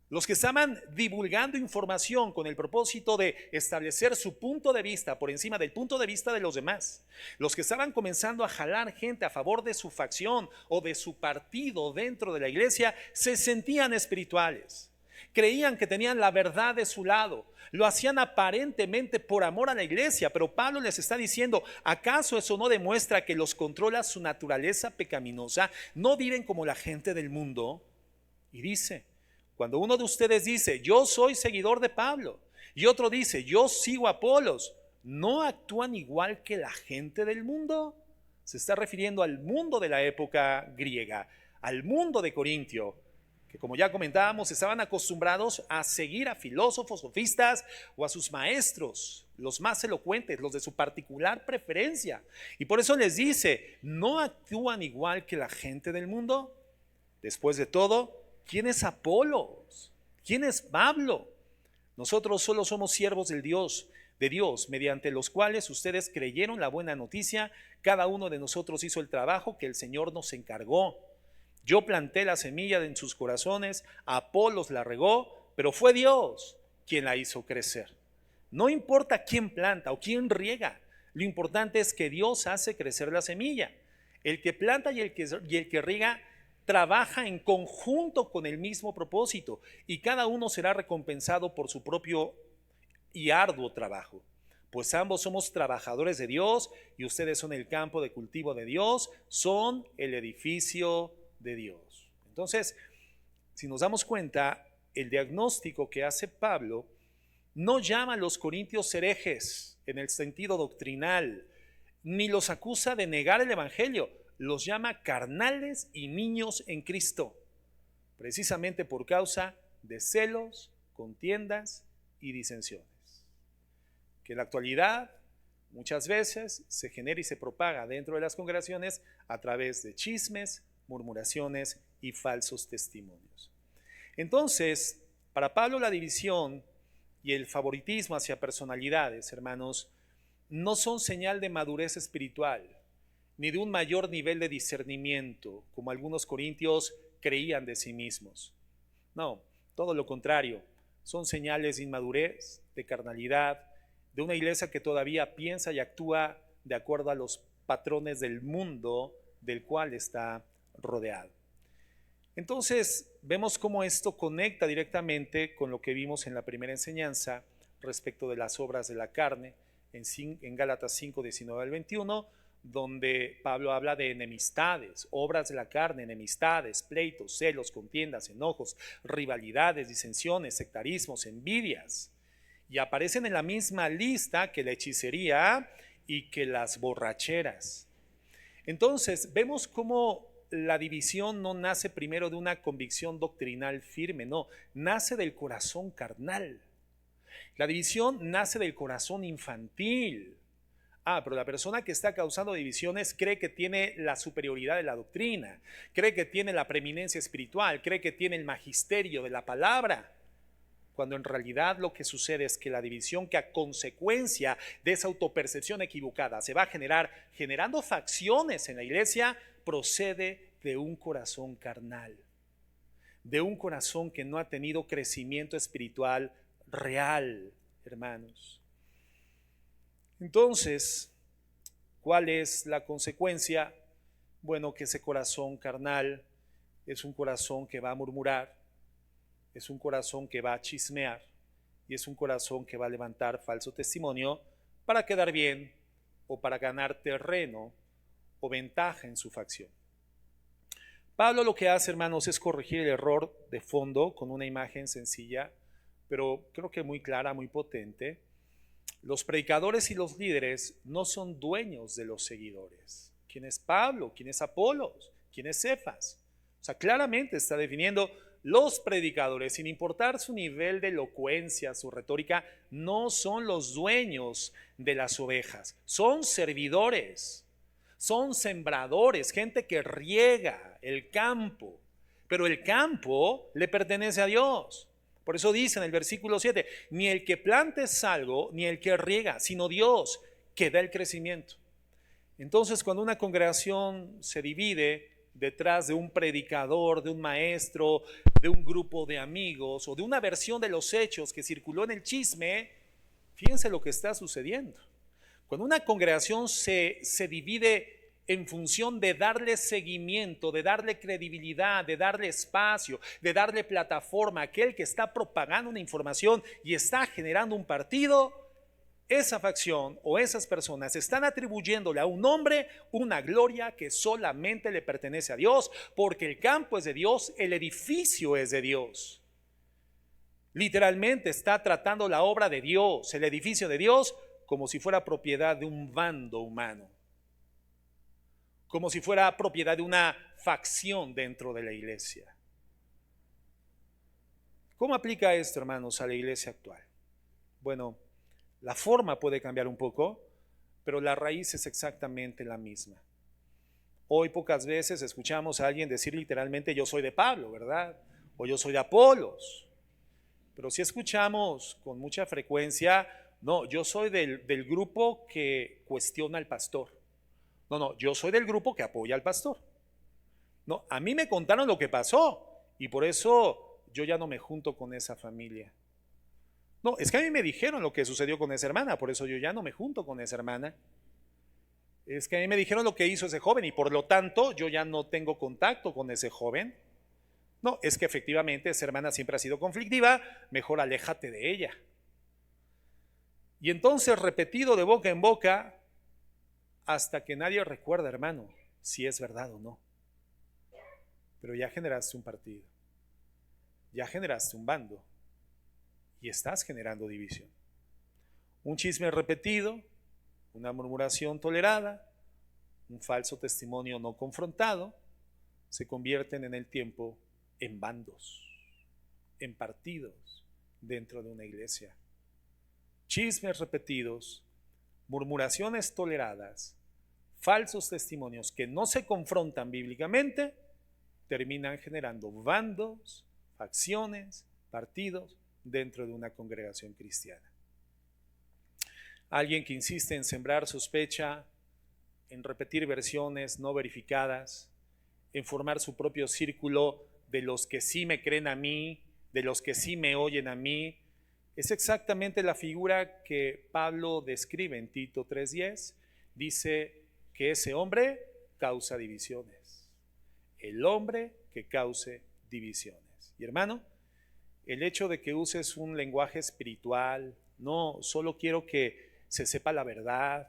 Los que estaban divulgando información con el propósito de establecer su punto de vista por encima del punto de vista de los demás. Los que estaban comenzando a jalar gente a favor de su facción o de su partido dentro de la iglesia se sentían espirituales. Creían que tenían la verdad de su lado. Lo hacían aparentemente por amor a la iglesia, pero Pablo les está diciendo, ¿acaso eso no demuestra que los controla su naturaleza pecaminosa? ¿No viven como la gente del mundo? Y dice, cuando uno de ustedes dice, yo soy seguidor de Pablo, y otro dice, yo sigo a Apolos, ¿no actúan igual que la gente del mundo? Se está refiriendo al mundo de la época griega, al mundo de Corintio, que como ya comentábamos, estaban acostumbrados a seguir a filósofos, sofistas o a sus maestros, los más elocuentes, los de su particular preferencia. Y por eso les dice, ¿no actúan igual que la gente del mundo? Después de todo, ¿quién es Apolos? ¿Quién es Pablo? Nosotros solo somos siervos de Dios, mediante los cuales ustedes creyeron la buena noticia. Cada uno de nosotros hizo el trabajo que el Señor nos encargó. Yo planté la semilla en sus corazones, Apolos la regó, pero fue Dios quien la hizo crecer. No importa quién planta o quién riega, Lo importante es que Dios hace crecer la semilla. El que planta y el que riega trabaja en conjunto con el mismo propósito, y cada uno será recompensado por su propio y arduo trabajo. Pues ambos somos trabajadores de Dios, y ustedes son el campo de cultivo de Dios, son el edificio de Dios. Entonces, si nos damos cuenta, el diagnóstico que hace Pablo no llama a los corintios herejes en el sentido doctrinal, ni los acusa de negar el evangelio, los llama carnales y niños en Cristo, precisamente por causa de celos, contiendas y disensiones, que en la actualidad muchas veces se genera y se propaga dentro de las congregaciones a través de chismes, murmuraciones y falsos testimonios. Entonces, para Pablo, la división y el favoritismo hacia personalidades, hermanos, no son señal de madurez espiritual, ni de un mayor nivel de discernimiento, como algunos corintios creían de sí mismos. No, todo lo contrario, son señales de inmadurez, de carnalidad, de una iglesia que todavía piensa y actúa de acuerdo a los patrones del mundo del cual está rodeado. Entonces, vemos cómo esto conecta directamente con lo que vimos en la primera enseñanza respecto de las obras de la carne, en Gálatas 5, 19 al 21, donde Pablo habla de enemistades, obras de la carne, enemistades, pleitos, celos, contiendas, enojos, rivalidades, disensiones, sectarismos, envidias, y aparecen en la misma lista que la hechicería y que las borracheras. Entonces, vemos cómo la división no nace primero de una convicción doctrinal firme, no, nace del corazón carnal. La división nace del corazón infantil. Pero la persona que está causando divisiones cree que tiene la superioridad de la doctrina, cree que tiene la preeminencia espiritual, cree que tiene el magisterio de la palabra, cuando en realidad lo que sucede es que la división, que a consecuencia de esa autopercepción equivocada se va a generando facciones en la iglesia, procede de un corazón carnal, de un corazón que no ha tenido crecimiento espiritual real, hermanos. Entonces, ¿cuál es la consecuencia? Bueno, que ese corazón carnal es un corazón que va a murmurar, es un corazón que va a chismear, y es un corazón que va a levantar falso testimonio para quedar bien o para ganar terreno o ventaja en su facción. Pablo lo que hace, hermanos, es corregir el error de fondo con una imagen sencilla, pero creo que muy clara, muy potente. Los predicadores y los líderes no son dueños de los seguidores. ¿Quién es Pablo? ¿Quién es Apolos? ¿Quién es Cefas? O sea, claramente está definiendo los predicadores, sin importar su nivel de elocuencia, su retórica, no son los dueños de las ovejas, son servidores, son sembradores, gente que riega el campo, pero el campo le pertenece a Dios. Por eso dice en el versículo 7, ni el que plante es algo, ni el que riega, sino Dios que da el crecimiento. Entonces, cuando una congregación se divide detrás de un predicador, de un maestro, de un grupo de amigos o de una versión de los hechos que circuló en el chisme, fíjense lo que está sucediendo. Cuando una congregación se divide en función de darle seguimiento, de darle credibilidad, de darle espacio, de darle plataforma a aquel que está propagando una información y está generando un partido, esa facción o esas personas están atribuyéndole a un hombre una gloria que solamente le pertenece a Dios, porque el campo es de Dios, el edificio es de Dios. Literalmente está tratando la obra de Dios, el edificio de Dios, como si fuera propiedad de un bando humano, como si fuera propiedad de una facción dentro de la iglesia. ¿Cómo aplica esto, hermanos, a la iglesia actual? Bueno, la forma puede cambiar un poco, pero la raíz es exactamente la misma. Hoy pocas veces escuchamos a alguien decir literalmente yo soy de Pablo, ¿verdad? O yo soy de Apolos. Pero sí escuchamos con mucha frecuencia, no, yo soy del grupo que cuestiona al pastor. No, yo soy del grupo que apoya al pastor. No, a mí me contaron lo que pasó y por eso yo ya no me junto con esa familia. No, es que a mí me dijeron lo que sucedió con esa hermana, por eso yo ya no me junto con esa hermana. es que a mí me dijeron lo que hizo ese joven y por lo tanto yo ya no tengo contacto con ese joven. No, es que efectivamente esa hermana siempre ha sido conflictiva, mejor aléjate de ella. Y entonces repetido de boca en boca hasta que nadie recuerda, hermano, si es verdad o no. Pero ya generaste un partido, ya generaste un bando y estás generando división. Un chisme repetido, una murmuración tolerada, un falso testimonio no confrontado, se convierten en el tiempo en bandos, en partidos dentro de una iglesia. Chismes repetidos, murmuraciones toleradas, falsos testimonios que no se confrontan bíblicamente, terminan generando bandos, facciones, partidos dentro de una congregación cristiana. Alguien que insiste en sembrar sospecha, en repetir versiones no verificadas, en formar su propio círculo de los que sí me creen a mí, de los que sí me oyen a mí, es exactamente la figura que Pablo describe en Tito 3:10. Dice que ese hombre causa divisiones. El hombre que cause divisiones. Y hermano, el hecho de que uses un lenguaje espiritual, no solo quiero que se sepa la verdad,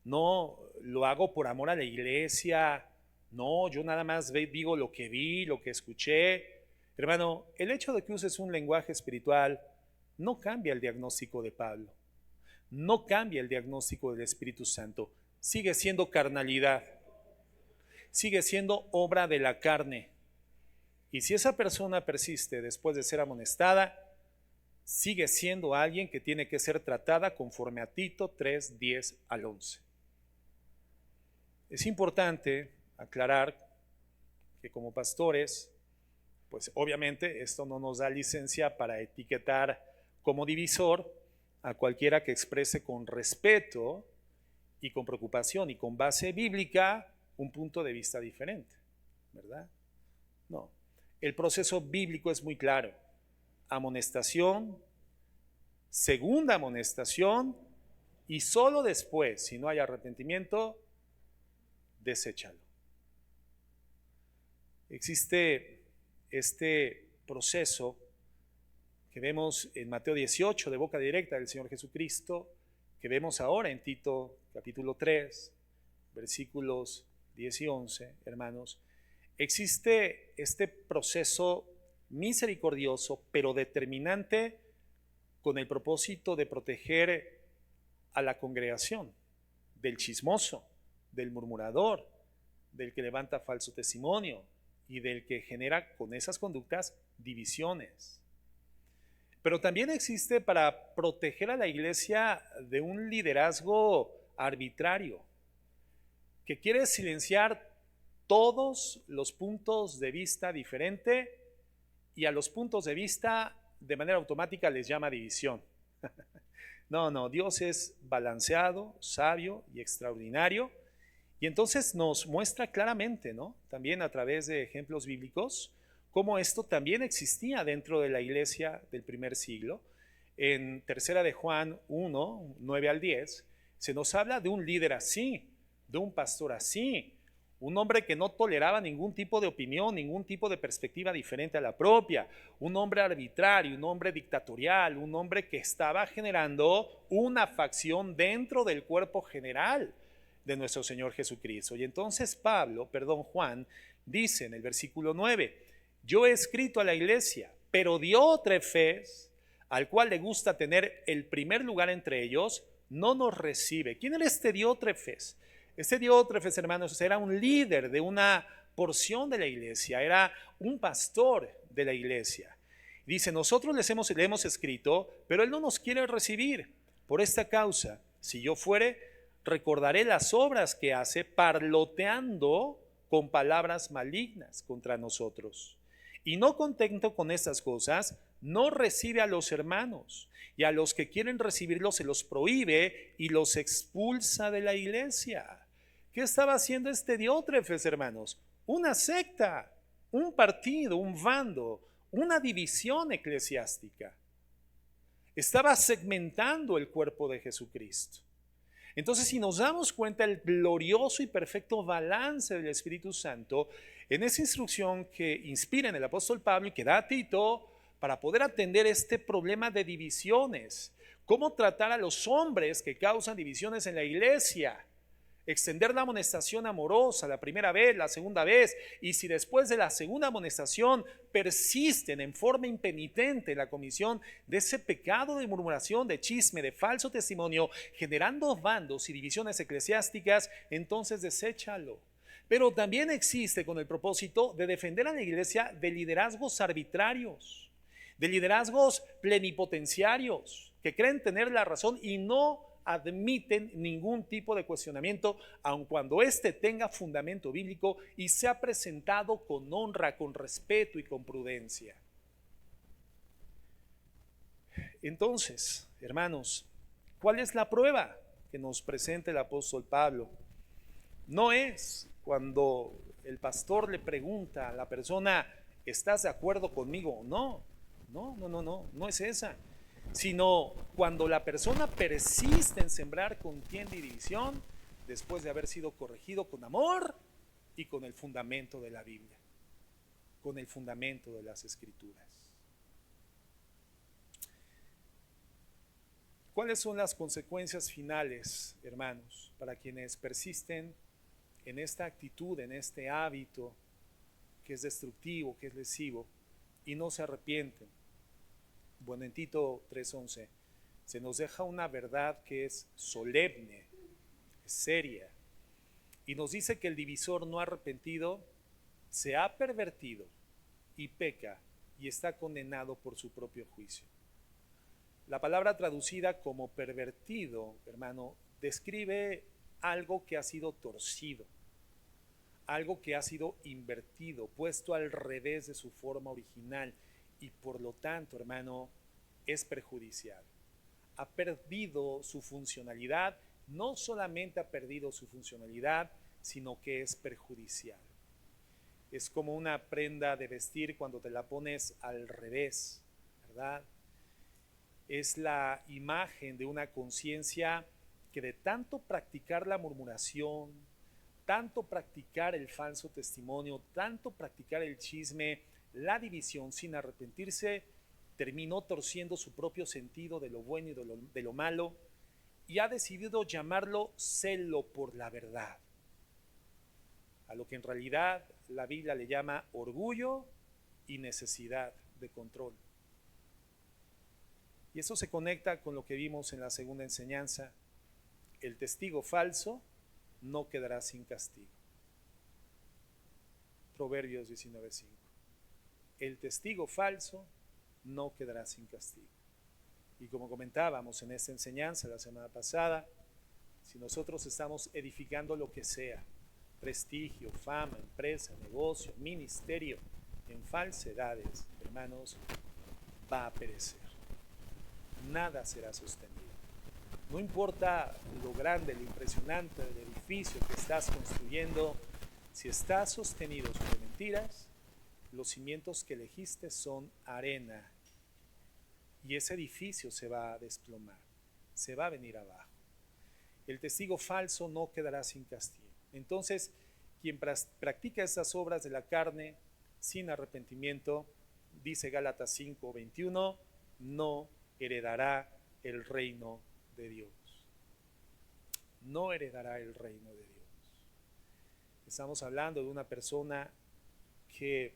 no lo hago por amor a la iglesia, no, yo nada más digo lo que vi, lo que escuché. Hermano, el hecho de que uses un lenguaje espiritual no cambia el diagnóstico de Pablo, no cambia el diagnóstico del Espíritu Santo, sigue siendo carnalidad, sigue siendo obra de la carne. Y si esa persona persiste después de ser amonestada, sigue siendo alguien que tiene que ser tratada conforme a Tito 3:10 al 11. Es importante aclarar que como pastores, pues obviamente esto no nos da licencia para etiquetar como divisor a cualquiera que exprese con respeto y con preocupación y con base bíblica un punto de vista diferente, ¿verdad? No, el proceso bíblico es muy claro: amonestación, segunda amonestación, y solo después, si no hay arrepentimiento, deséchalo. Existe este proceso que vemos en Mateo 18 de boca directa del Señor Jesucristo, que vemos ahora en Tito capítulo 3, versículos 10 y 11, hermanos. Existe este proceso misericordioso, pero determinante, con el propósito de proteger a la congregación del chismoso, del murmurador, del que levanta falso testimonio y del que genera con esas conductas divisiones. Pero también existe para proteger a la iglesia de un liderazgo arbitrario que quiere silenciar todos los puntos de vista diferentes y a los puntos de vista de manera automática les llama división. No, Dios es balanceado, sabio y extraordinario, y entonces nos muestra claramente, ¿no?, también a través de ejemplos bíblicos, cómo esto también existía dentro de la iglesia del primer siglo. En 3 de Juan 1, 9 al 10, se nos habla de un líder así, de un pastor así, un hombre que no toleraba ningún tipo de opinión, ningún tipo de perspectiva diferente a la propia, un hombre arbitrario, un hombre dictatorial, un hombre que estaba generando una facción dentro del cuerpo general de nuestro Señor Jesucristo. Y entonces Juan dice en el versículo 9: yo he escrito a la iglesia, pero Diótrefes, al cual le gusta tener el primer lugar entre ellos, no nos recibe. ¿Quién era este Diótrefes? Este Diótrefes, hermanos, era un líder de una porción de la iglesia, era un pastor de la iglesia. Dice: nosotros le hemos escrito, pero él no nos quiere recibir. Por esta causa, si yo fuere, recordaré las obras que hace, parloteando con palabras malignas contra nosotros. Y no contento con estas cosas, no recibe a los hermanos, y a los que quieren recibirlos se los prohíbe y los expulsa de la iglesia. ¿Qué estaba haciendo este Diótrefes, hermanos? Una secta, un partido, un bando, una división eclesiástica. Estaba segmentando el cuerpo de Jesucristo. Entonces, si nos damos cuenta del glorioso y perfecto balance del Espíritu Santo, en esa instrucción que inspira en el apóstol Pablo y que da a Tito para poder atender este problema de divisiones, cómo tratar a los hombres que causan divisiones en la iglesia, extender la amonestación amorosa la primera vez, la segunda vez, y si después de la segunda amonestación persisten en forma impenitente en la comisión de ese pecado de murmuración, de chisme, de falso testimonio, generando bandos y divisiones eclesiásticas, entonces deséchalo. Pero también existe con el propósito de defender a la iglesia de liderazgos arbitrarios, de liderazgos plenipotenciarios, que creen tener la razón y no admiten ningún tipo de cuestionamiento, aun cuando éste tenga fundamento bíblico y sea presentado con honra, con respeto y con prudencia. Entonces, hermanos, ¿cuál es la prueba que nos presenta el apóstol Pablo? No es cuando el pastor le pregunta a la persona, ¿estás de acuerdo conmigo o no? No es esa, sino cuando la persona persiste en sembrar contienda y división después de haber sido corregido con amor y con el fundamento de la Biblia, con el fundamento de las Escrituras. ¿Cuáles son las consecuencias finales, hermanos, para quienes persisten en esta actitud, en este hábito que es destructivo, que es lesivo, y no se arrepienten? Bueno, en Tito 3:11 se nos deja una verdad que es solemne, es seria, y nos dice que el divisor no arrepentido se ha pervertido y peca y está condenado por su propio juicio. La palabra traducida como pervertido, hermano, describe algo que ha sido torcido, algo que ha sido invertido, puesto al revés de su forma original, y por lo tanto, hermano, es perjudicial. Ha perdido su funcionalidad, no solamente ha perdido su funcionalidad, sino que es perjudicial. Es como una prenda de vestir cuando te la pones al revés, ¿verdad? Es la imagen de una conciencia que de tanto practicar la murmuración, tanto practicar el falso testimonio, tanto practicar el chisme, la división sin arrepentirse, terminó torciendo su propio sentido de lo bueno y de lo malo, y ha decidido llamarlo celo por la verdad, a lo que en realidad la Biblia le llama orgullo y necesidad de control. Y eso se conecta con lo que vimos en la segunda enseñanza: el testigo falso no quedará sin castigo. Proverbios 19:5. El testigo falso no quedará sin castigo. Y como comentábamos en esta enseñanza la semana pasada, si nosotros estamos edificando lo que sea, prestigio, fama, empresa, negocio, ministerio, en falsedades, hermanos, va a perecer. Nada será sostenido. No importa lo grande, lo impresionante del edificio que estás construyendo, si estás sostenido sobre mentiras, los cimientos que elegiste son arena, y ese edificio se va a desplomar, se va a venir abajo. El testigo falso no quedará sin castigo. Entonces, quien practica estas obras de la carne sin arrepentimiento, dice Gálatas 5:21, no heredará el reino de Dios. No heredará el reino de Dios. Estamos hablando de una persona que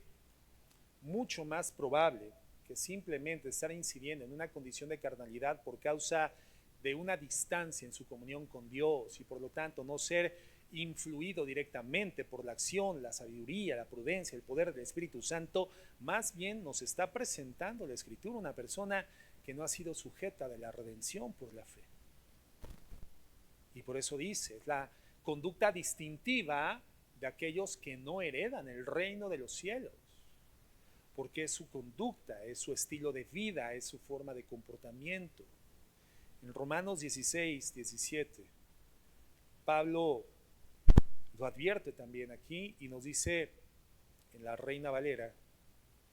mucho más probable que simplemente estar incidiendo en una condición de carnalidad por causa de una distancia en su comunión con Dios, y por lo tanto no ser influido directamente por la acción, la sabiduría, la prudencia, el poder del Espíritu Santo, más bien nos está presentando la Escritura una persona que no ha sido sujeta de la redención por la fe. Y por eso dice, es la conducta distintiva de aquellos que no heredan el reino de los cielos, porque es su conducta, es su estilo de vida, es su forma de comportamiento. En Romanos 16:17, Pablo lo advierte también aquí y nos dice en la Reina Valera,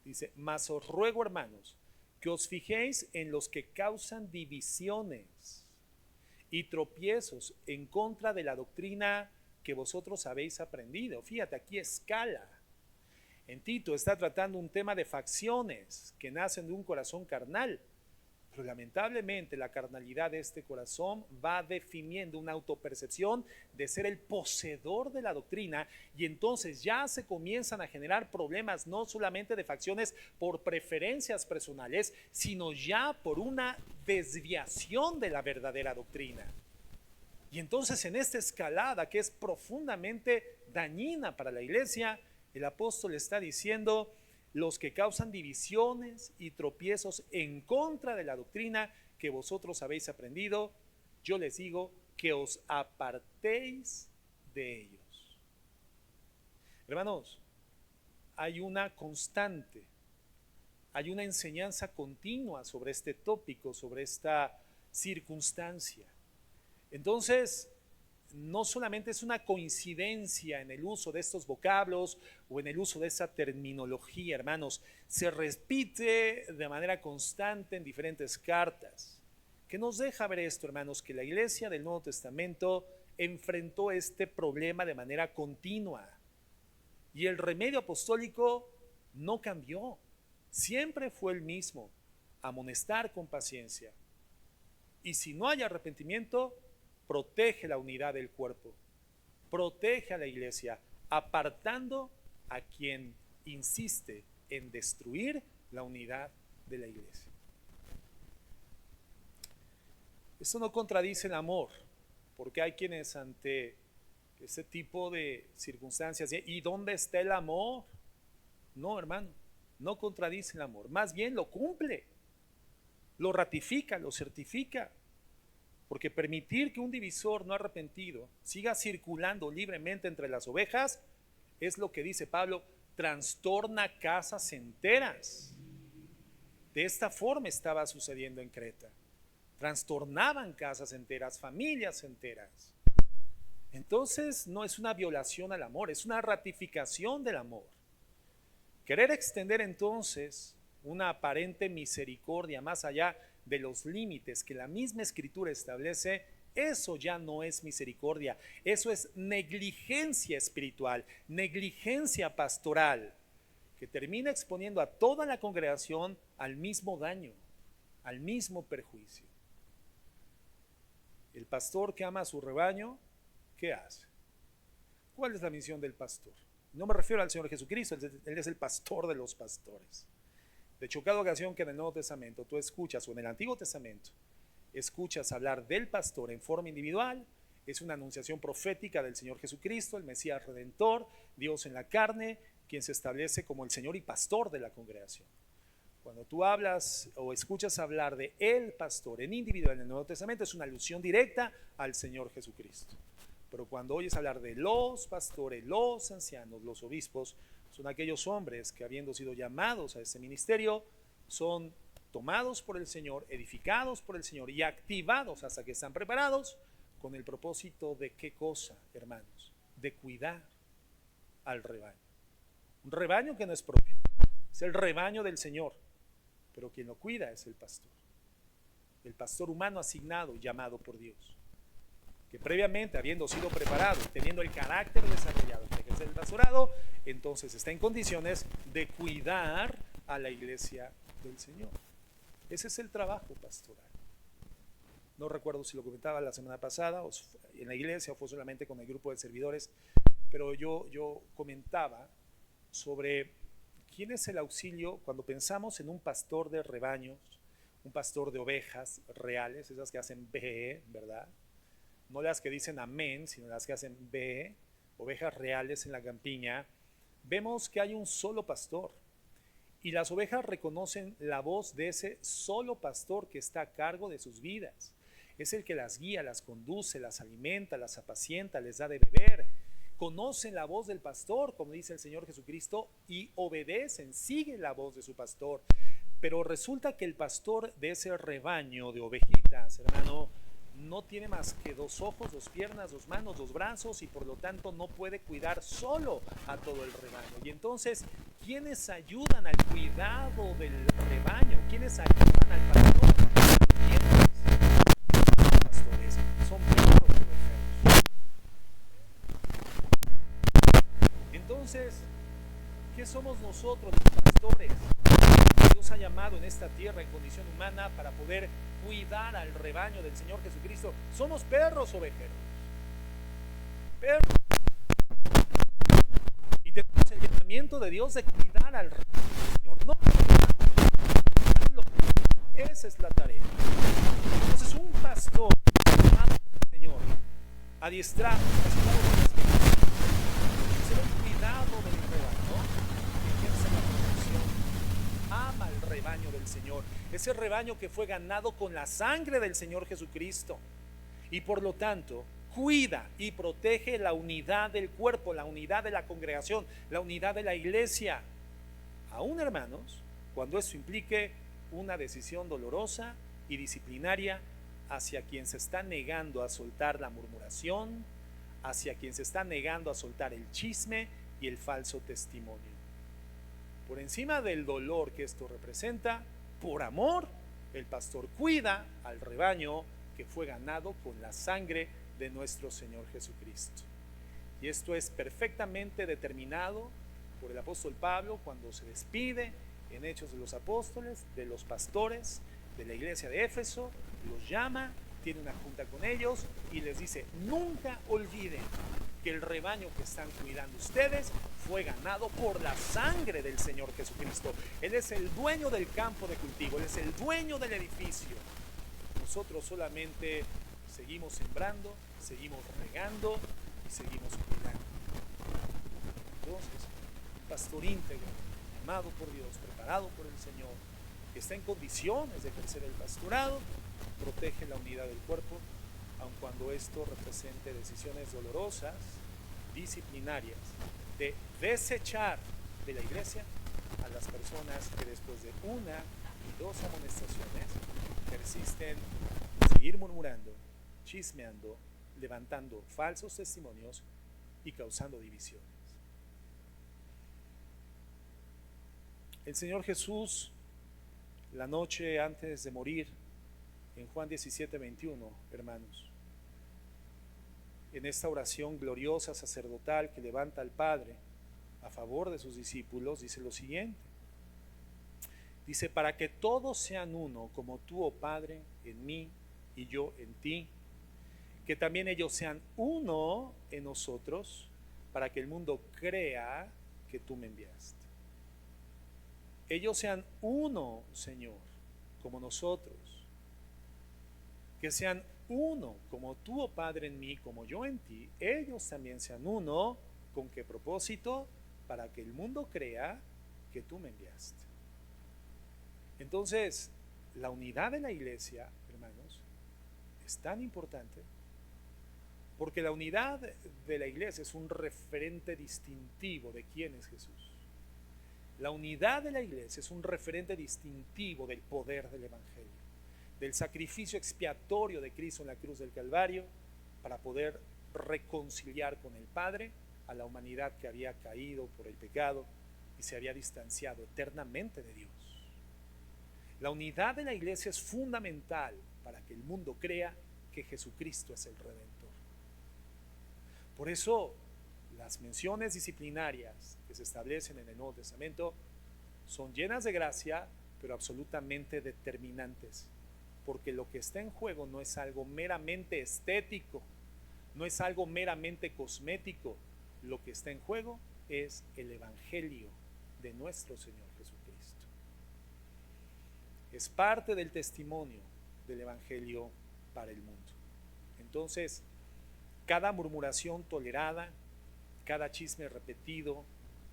dice: mas os ruego, hermanos, que os fijéis en los que causan divisiones y tropiezos en contra de la doctrina que vosotros habéis aprendido. Fíjate, aquí escala. En Tito está tratando un tema de facciones que nacen de un corazón carnal, pero lamentablemente la carnalidad de este corazón va definiendo una autopercepción de ser el poseedor de la doctrina, y entonces ya se comienzan a generar problemas no solamente de facciones por preferencias personales, sino ya por una desviación de la verdadera doctrina. Y entonces en esta escalada que es profundamente dañina para la iglesia, el apóstol está diciendo: los que causan divisiones y tropiezos en contra de la doctrina que vosotros habéis aprendido, yo les digo que os apartéis de ellos. Hermanos, hay una constante, hay una enseñanza continua sobre este tópico, sobre esta circunstancia. Entonces, no solamente es una coincidencia en el uso de estos vocablos o en el uso de esa terminología, hermanos, se repite de manera constante en diferentes cartas. ¿Qué nos deja ver esto, hermanos? Que la iglesia del Nuevo Testamento enfrentó este problema de manera continua y el remedio apostólico no cambió, siempre fue el mismo: amonestar con paciencia, y si no hay arrepentimiento, protege la unidad del cuerpo, protege a la iglesia, apartando a quien insiste en destruir la unidad de la iglesia. Esto no contradice el amor, porque hay quienes ante ese tipo de circunstancias dicen: ¿y dónde está el amor? No, hermano, no contradice el amor, más bien lo cumple, lo ratifica, lo certifica. Porque permitir que un divisor no arrepentido siga circulando libremente entre las ovejas es lo que dice Pablo: trastorna casas enteras. De esta forma estaba sucediendo en Creta. Trastornaban casas enteras, familias enteras. Entonces no es una violación al amor, es una ratificación del amor. Querer extender entonces una aparente misericordia más allá de los límites que la misma Escritura establece, eso ya no es misericordia, eso es negligencia espiritual, negligencia pastoral, que termina exponiendo a toda la congregación al mismo daño, al mismo perjuicio. El pastor que ama a su rebaño, ¿qué hace? ¿Cuál es la misión del pastor? No me refiero al Señor Jesucristo, Él es el pastor de los pastores. De hecho, cada ocasión que en el Nuevo Testamento tú escuchas, o en el Antiguo Testamento, escuchas hablar del pastor en forma individual, es una anunciación profética del Señor Jesucristo, el Mesías Redentor, Dios en la carne, quien se establece como el Señor y pastor de la congregación. Cuando tú hablas o escuchas hablar de el pastor en individual en el Nuevo Testamento, es una alusión directa al Señor Jesucristo. Pero cuando oyes hablar de los pastores, los ancianos, los obispos, son aquellos hombres que, habiendo sido llamados a este ministerio, son tomados por el Señor, edificados por el Señor y activados hasta que están preparados con el propósito de ¿qué cosa, hermanos? De cuidar al rebaño. Un rebaño que no es propio, es el rebaño del Señor, pero quien lo cuida es el pastor humano asignado y llamado por Dios, que previamente, habiendo sido preparado, teniendo el carácter desarrollado para ejercer el pastorado, entonces está en condiciones de cuidar a la iglesia del Señor. Ese es el trabajo pastoral. No recuerdo si lo comentaba la semana pasada o en la iglesia o fue solamente con el grupo de servidores, pero yo comentaba sobre quién es el auxilio cuando pensamos en un pastor de rebaños, un pastor de ovejas reales, esas que hacen be, ¿verdad? No las que dicen amén, sino las que hacen be, ovejas reales en la campiña. Vemos que hay un solo pastor y las ovejas reconocen la voz de ese solo pastor que está a cargo de sus vidas. Es el que las guía, las conduce, las alimenta, las apacienta, les da de beber. Conocen la voz del pastor, como dice el Señor Jesucristo, y obedecen, siguen la voz de su pastor. Pero resulta que el pastor de ese rebaño de ovejitas, hermano, no tiene más que 2 ojos, 2 piernas, 2 manos, 2 brazos, y por lo tanto no puede cuidar solo a todo el rebaño. Y entonces, ¿quiénes ayudan al cuidado del rebaño? ¿Quiénes ayudan al pastor? Los pastores Entonces, ¿qué somos nosotros los pastores? Dios ha llamado en esta tierra en condición humana para poder cuidar al rebaño del Señor Jesucristo. Somos perros ovejeros. Perros. Y tenemos el llamamiento de Dios de cuidar al rebaño del Señor. No cuidarlo. Esa es la tarea. Entonces un pastor llamado al Señor, adiestrado, será un cuidado del rebaño, ejerce la protección, ama el rebaño del Señor, ese rebaño que fue ganado con la sangre del Señor Jesucristo, y por lo tanto cuida y protege la unidad del cuerpo, la unidad de la congregación, la unidad de la iglesia, aún hermanos, cuando eso implique una decisión dolorosa y disciplinaria hacia quien se está negando a soltar la murmuración, hacia quien se está negando a soltar el chisme y el falso testimonio. Por encima del dolor que esto representa, por amor, el pastor cuida al rebaño que fue ganado con la sangre de nuestro Señor Jesucristo. Y esto es perfectamente determinado por el apóstol Pablo cuando se despide en Hechos de los Apóstoles de los pastores de la iglesia de Éfeso, los llama, tiene una junta con ellos y les dice: nunca olviden que el rebaño que están cuidando ustedes fue ganado por la sangre del Señor Jesucristo. Él es el dueño del campo de cultivo, Él es el dueño del edificio. Nosotros solamente seguimos sembrando, seguimos regando y seguimos cuidando. Entonces, un pastor íntegro, llamado por Dios, preparado por el Señor, que está en condiciones de ejercer el pastorado, protege la unidad del cuerpo, aun cuando esto represente decisiones dolorosas, disciplinarias, de desechar de la iglesia a las personas que después de una y dos amonestaciones persisten en seguir murmurando, chismeando, levantando falsos testimonios y causando divisiones. El Señor Jesús, la noche antes de morir, en Juan 17:21, hermanos, en esta oración gloriosa sacerdotal que levanta al Padre a favor de sus discípulos, dice lo siguiente. Dice: para que todos sean uno, como tú, oh Padre, en mí y yo en ti, que también ellos sean uno en nosotros, para que el mundo crea que tú me enviaste. Ellos sean uno, Señor, como nosotros. Que sean uno, como tú, oh Padre, en mí, como yo en ti. Ellos también sean uno. ¿Con qué propósito? Para que el mundo crea que tú me enviaste. Entonces, la unidad de la iglesia, hermanos, es tan importante, porque la unidad de la iglesia es un referente distintivo de quién es Jesús. La unidad de la iglesia es un referente distintivo del poder del Evangelio, del sacrificio expiatorio de Cristo en la cruz del Calvario para poder reconciliar con el Padre a la humanidad que había caído por el pecado y se había distanciado eternamente de Dios. La unidad de la iglesia es fundamental para que el mundo crea que Jesucristo es el Redentor. Por eso, las menciones disciplinarias que se establecen en el Nuevo Testamento son llenas de gracia, pero absolutamente determinantes, porque lo que está en juego no es algo meramente estético, no es algo meramente cosmético. Lo que está en juego es el Evangelio de nuestro Señor Jesucristo. Es parte del testimonio del Evangelio para el mundo. Entonces, cada murmuración tolerada, cada chisme repetido,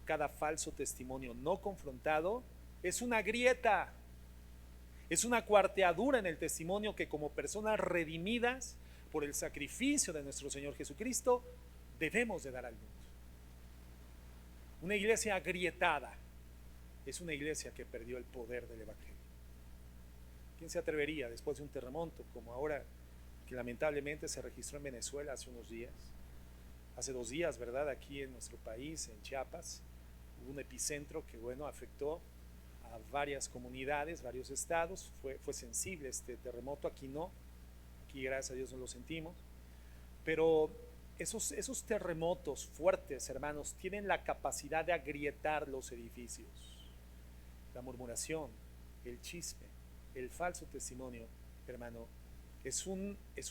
cada falso testimonio no confrontado, es una grieta, es una cuarteadura en el testimonio que, como personas redimidas por el sacrificio de nuestro Señor Jesucristo, debemos de dar al mundo. Una iglesia agrietada es una iglesia que perdió el poder del Evangelio. ¿Quién se atrevería después de un terremoto como ahora que lamentablemente se registró en Venezuela hace unos días? Hace 2 días, ¿verdad? Aquí en nuestro país, en Chiapas, hubo un epicentro que, afectó a varias comunidades, varios estados. Fue sensible este terremoto. Aquí no, aquí gracias a Dios no lo sentimos. Pero esos terremotos fuertes, hermanos, tienen la capacidad de agrietar los edificios. La murmuración, el chisme, el falso testimonio, hermano, es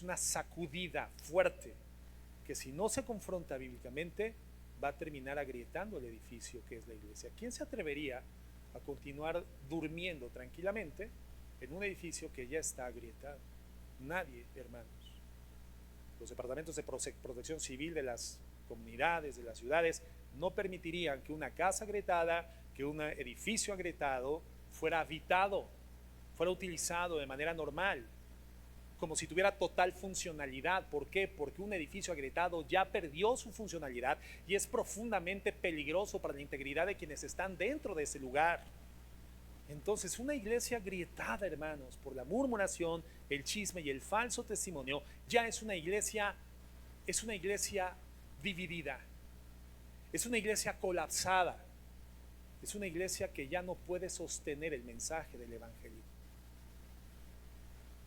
una sacudida fuerte que si no se confronta bíblicamente va a terminar agrietando el edificio que es la iglesia. ¿Quién se atrevería a continuar durmiendo tranquilamente en un edificio que ya está agrietado? Nadie, hermanos. Los departamentos de protección civil de las comunidades, de las ciudades, no permitirían que una casa agrietada, que un edificio agrietado fuera habitado, fuera utilizado de manera normal, como si tuviera total funcionalidad. ¿Por qué? Porque un edificio agrietado ya perdió su funcionalidad y es profundamente peligroso para la integridad de quienes están dentro de ese lugar. Entonces, una iglesia agrietada, hermanos, por la murmuración, el chisme y el falso testimonio, ya es una iglesia dividida, es una iglesia colapsada, es una iglesia que ya no puede sostener el mensaje del evangelio.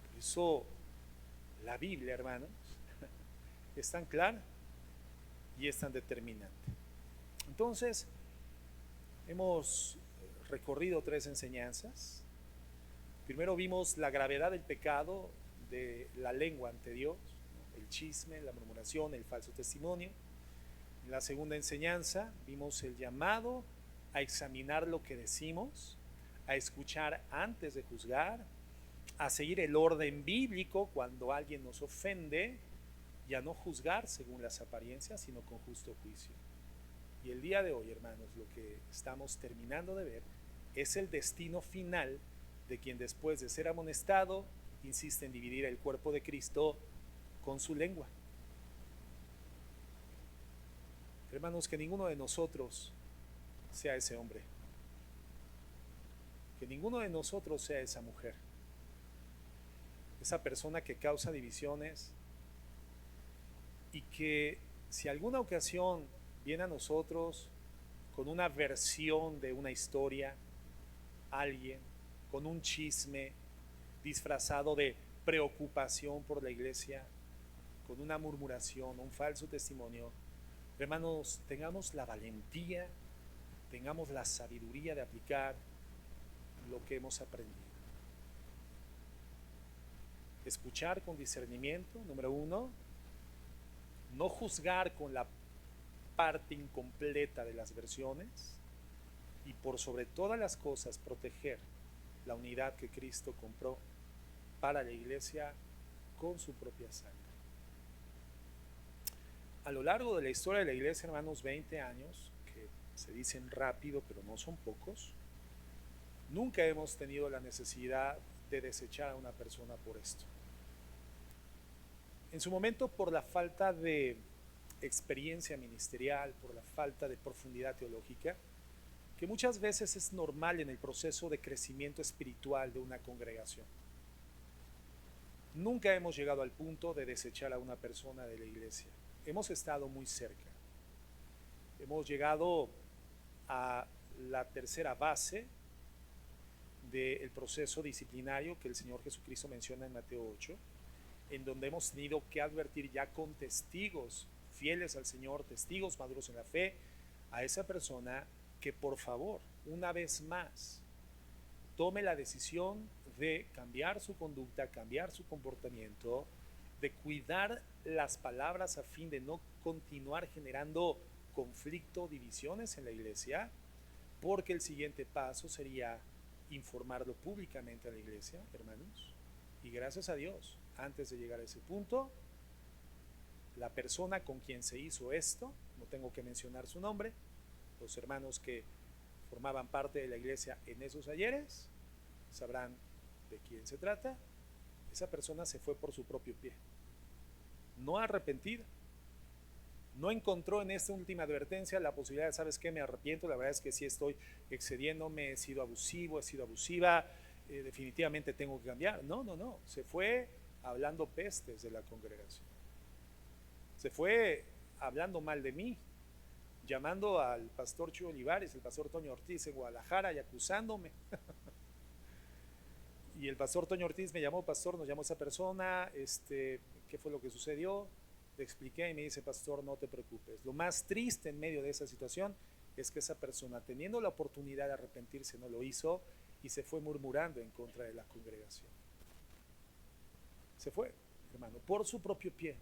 Por eso la Biblia, hermanos, es tan clara y es tan determinante. Entonces, hemos recorrido 3 enseñanzas. Primero vimos la gravedad del pecado de la lengua ante Dios, el chisme, la murmuración, el falso testimonio. En la segunda enseñanza vimos el llamado a examinar lo que decimos, a escuchar antes de juzgar, a seguir el orden bíblico cuando alguien nos ofende y a no juzgar según las apariencias, sino con justo juicio. Y el día de hoy, hermanos, lo que estamos terminando de ver es el destino final de quien después de ser amonestado insiste en dividir el cuerpo de Cristo con su lengua. Hermanos, que ninguno de nosotros sea ese hombre, que ninguno de nosotros sea esa mujer, esa persona que causa divisiones y que si alguna ocasión viene a nosotros con una versión de una historia, alguien, con un chisme disfrazado de preocupación por la iglesia, con una murmuración, un falso testimonio, hermanos, tengamos la valentía, tengamos la sabiduría de aplicar lo que hemos aprendido. Escuchar con discernimiento, número 1, no juzgar con la parte incompleta de las versiones y por sobre todas las cosas proteger la unidad que Cristo compró para la iglesia con su propia sangre. A lo largo de la historia de la iglesia, hermanos, 20 años, que se dicen rápido pero no son pocos, nunca hemos tenido la necesidad de desechar a una persona por esto. En su momento, por la falta de experiencia ministerial, por la falta de profundidad teológica, que muchas veces es normal en el proceso de crecimiento espiritual de una congregación. Nunca hemos llegado al punto de desechar a una persona de la iglesia. Hemos estado muy cerca. Hemos llegado a la tercera base del proceso disciplinario que el Señor Jesucristo menciona en Mateo 8, en donde hemos tenido que advertir ya con testigos fieles al Señor, testigos maduros en la fe, a esa persona que por favor, una vez más, tome la decisión de cambiar su conducta, cambiar su comportamiento, de cuidar las palabras a fin de no continuar generando conflicto, divisiones en la iglesia, porque el siguiente paso sería informarlo públicamente a la iglesia, hermanos, y gracias a Dios, antes de llegar a ese punto, la persona con quien se hizo esto, no tengo que mencionar su nombre, los hermanos que formaban parte de la iglesia en esos ayeres sabrán de quién se trata. Esa persona se fue por su propio pie, no arrepentida, no encontró en esta última advertencia la posibilidad de, ¿sabes qué? Me arrepiento, la verdad es que sí estoy excediéndome, he sido abusivo, he sido abusiva, definitivamente tengo que cambiar. No, se fue hablando pestes de la congregación, se fue hablando mal de mí, llamando al pastor Chuy Olivares, el pastor Toño Ortiz en Guadalajara y acusándome. Y el pastor Toño Ortiz me llamó, pastor, nos llamó esa persona, ¿qué fue lo que sucedió? Le expliqué y me dice, pastor, no te preocupes. Lo más triste en medio de esa situación es que esa persona, teniendo la oportunidad de arrepentirse, no lo hizo y se fue murmurando en contra de la congregación. Se fue, hermano, por su propio pie.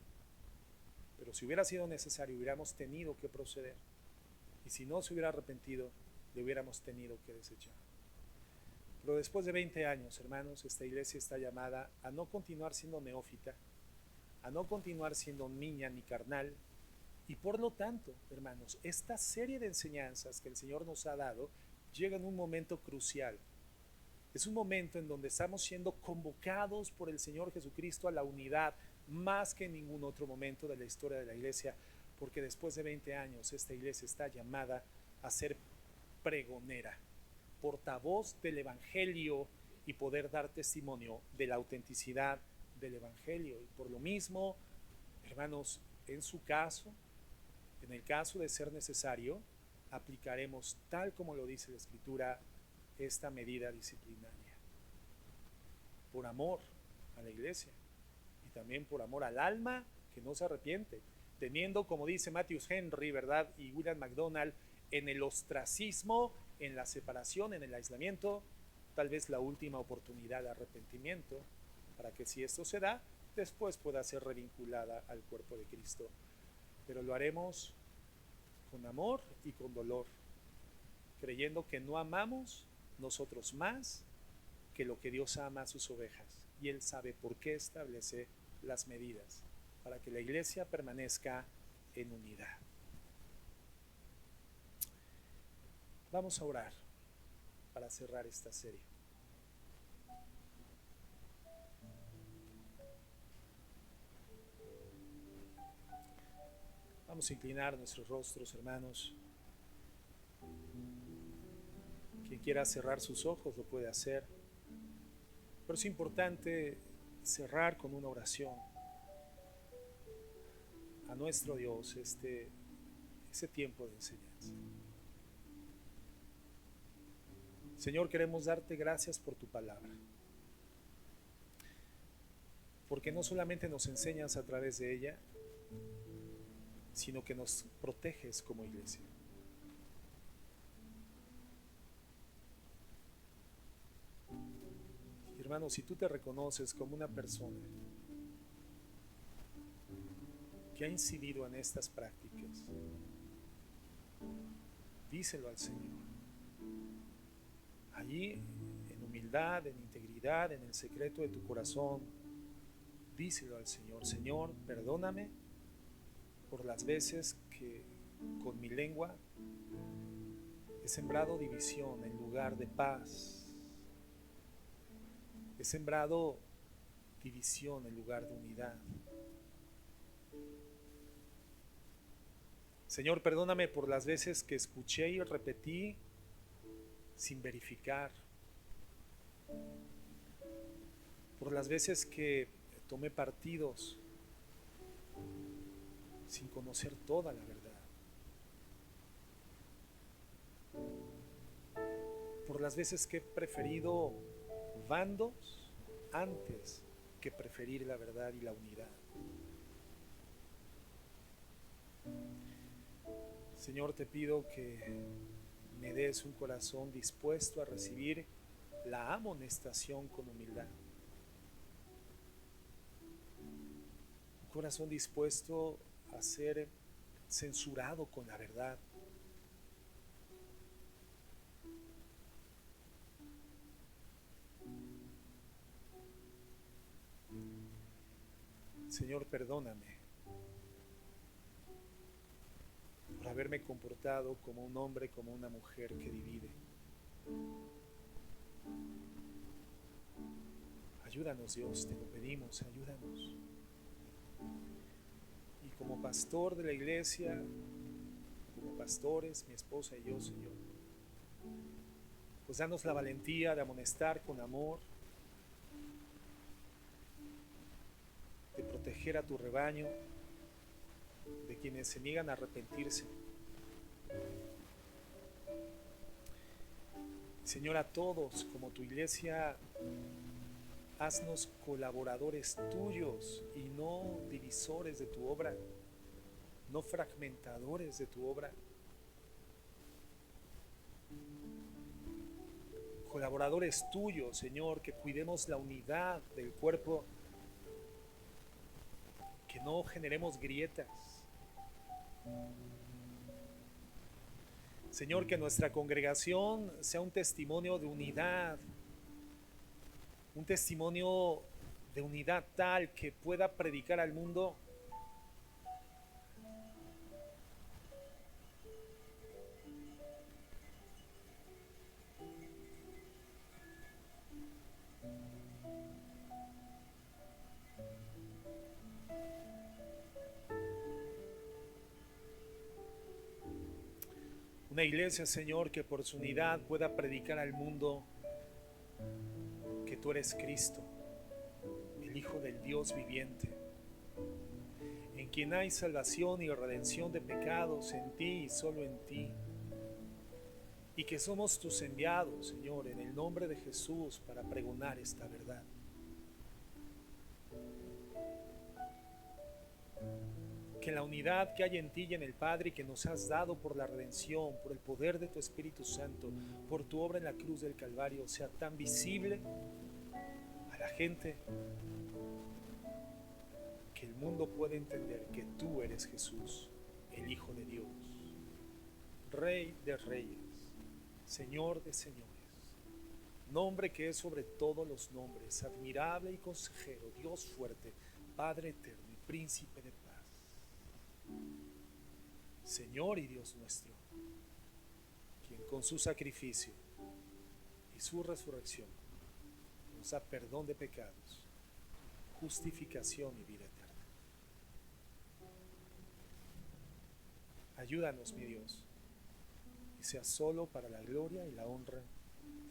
Pero si hubiera sido necesario, hubiéramos tenido que proceder. Y si no se hubiera arrepentido, le hubiéramos tenido que desechar. Pero después de 20 años, hermanos, esta iglesia está llamada a no continuar siendo neófita, a no continuar siendo niña ni carnal. Y por lo tanto, hermanos, esta serie de enseñanzas que el Señor nos ha dado llega en un momento crucial. Es un momento en donde estamos siendo convocados por el Señor Jesucristo a la unidad más que en ningún otro momento de la historia de la iglesia, porque después de 20 años esta iglesia está llamada a ser pregonera, portavoz del Evangelio y poder dar testimonio de la autenticidad del Evangelio. Y por lo mismo, hermanos, en su caso, en el caso de ser necesario, aplicaremos, tal como lo dice la Escritura, esta medida disciplinaria. Por amor a la iglesia y también por amor al alma que no se arrepiente, teniendo, como dice Matthew Henry, ¿verdad? Y William MacDonald, en el ostracismo, en la separación, en el aislamiento, tal vez la última oportunidad de arrepentimiento, para que si esto se da, después pueda ser revinculada al cuerpo de Cristo. Pero lo haremos con amor y con dolor, creyendo que no amamos nosotros más que lo que Dios ama a sus ovejas. Y Él sabe por qué establece las medidas, para que la iglesia permanezca en unidad. Vamos a orar para cerrar esta serie. Vamos a inclinar nuestros rostros, hermanos. Quien quiera cerrar sus ojos lo puede hacer, pero es importante cerrar con una oración a nuestro Dios ese tiempo de enseñanza. Señor, queremos darte gracias por tu palabra, porque no solamente nos enseñas a través de ella, sino que nos proteges como iglesia. Hermano, si tú te reconoces como una persona que ha incidido en estas prácticas, díselo al Señor. Allí, en humildad, en integridad, en el secreto de tu corazón, díselo al Señor. Señor, perdóname por las veces que con mi lengua he sembrado división en lugar de paz. He sembrado división en lugar de unidad. Señor, perdóname por las veces que escuché y repetí sin verificar. Por las veces que tomé partidos sin conocer toda la verdad. Por las veces que he preferido bandos antes que preferir la verdad y la unidad. Señor, te pido que me des un corazón dispuesto a recibir la amonestación con humildad. Un corazón dispuesto a ser censurado con la verdad. Señor, perdóname por haberme comportado como un hombre, como una mujer que divide. Ayúdanos, Dios, te lo pedimos, ayúdanos. Y como pastor de la iglesia, como pastores, mi esposa y yo, Señor, pues danos la valentía de amonestar con amor, de proteger a tu rebaño, de quienes se niegan a arrepentirse. Señor, a todos, como tu iglesia Haznos colaboradores tuyos y no divisores de tu obra, no fragmentadores de tu obra. Colaboradores tuyos, Señor, que cuidemos la unidad del cuerpo, que no generemos grietas. Señor, que nuestra congregación sea un testimonio de unidad, un testimonio de unidad tal que pueda predicar al mundo una iglesia, Señor, que por su unidad pueda predicar al mundo que tú eres Cristo, el Hijo del Dios viviente, en quien hay salvación y redención de pecados, en ti y solo en ti, y que somos tus enviados, Señor, en el nombre de Jesús para pregonar esta verdad. Que la unidad que hay en ti y en el Padre, y que nos has dado por la redención, por el poder de tu Espíritu Santo, por tu obra en la cruz del Calvario, sea tan visible a la gente que el mundo puede entender que tú eres Jesús, el Hijo de Dios, Rey de reyes, Señor de señores, nombre que es sobre todos los nombres, admirable y consejero, Dios fuerte, Padre eterno y príncipe de paz. Señor y Dios nuestro, quien con su sacrificio y su resurrección nos da perdón de pecados, justificación y vida eterna. Ayúdanos, mi Dios, y sea solo para la gloria y la honra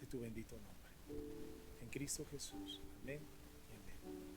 de tu bendito nombre. En Cristo Jesús. Amén y amén.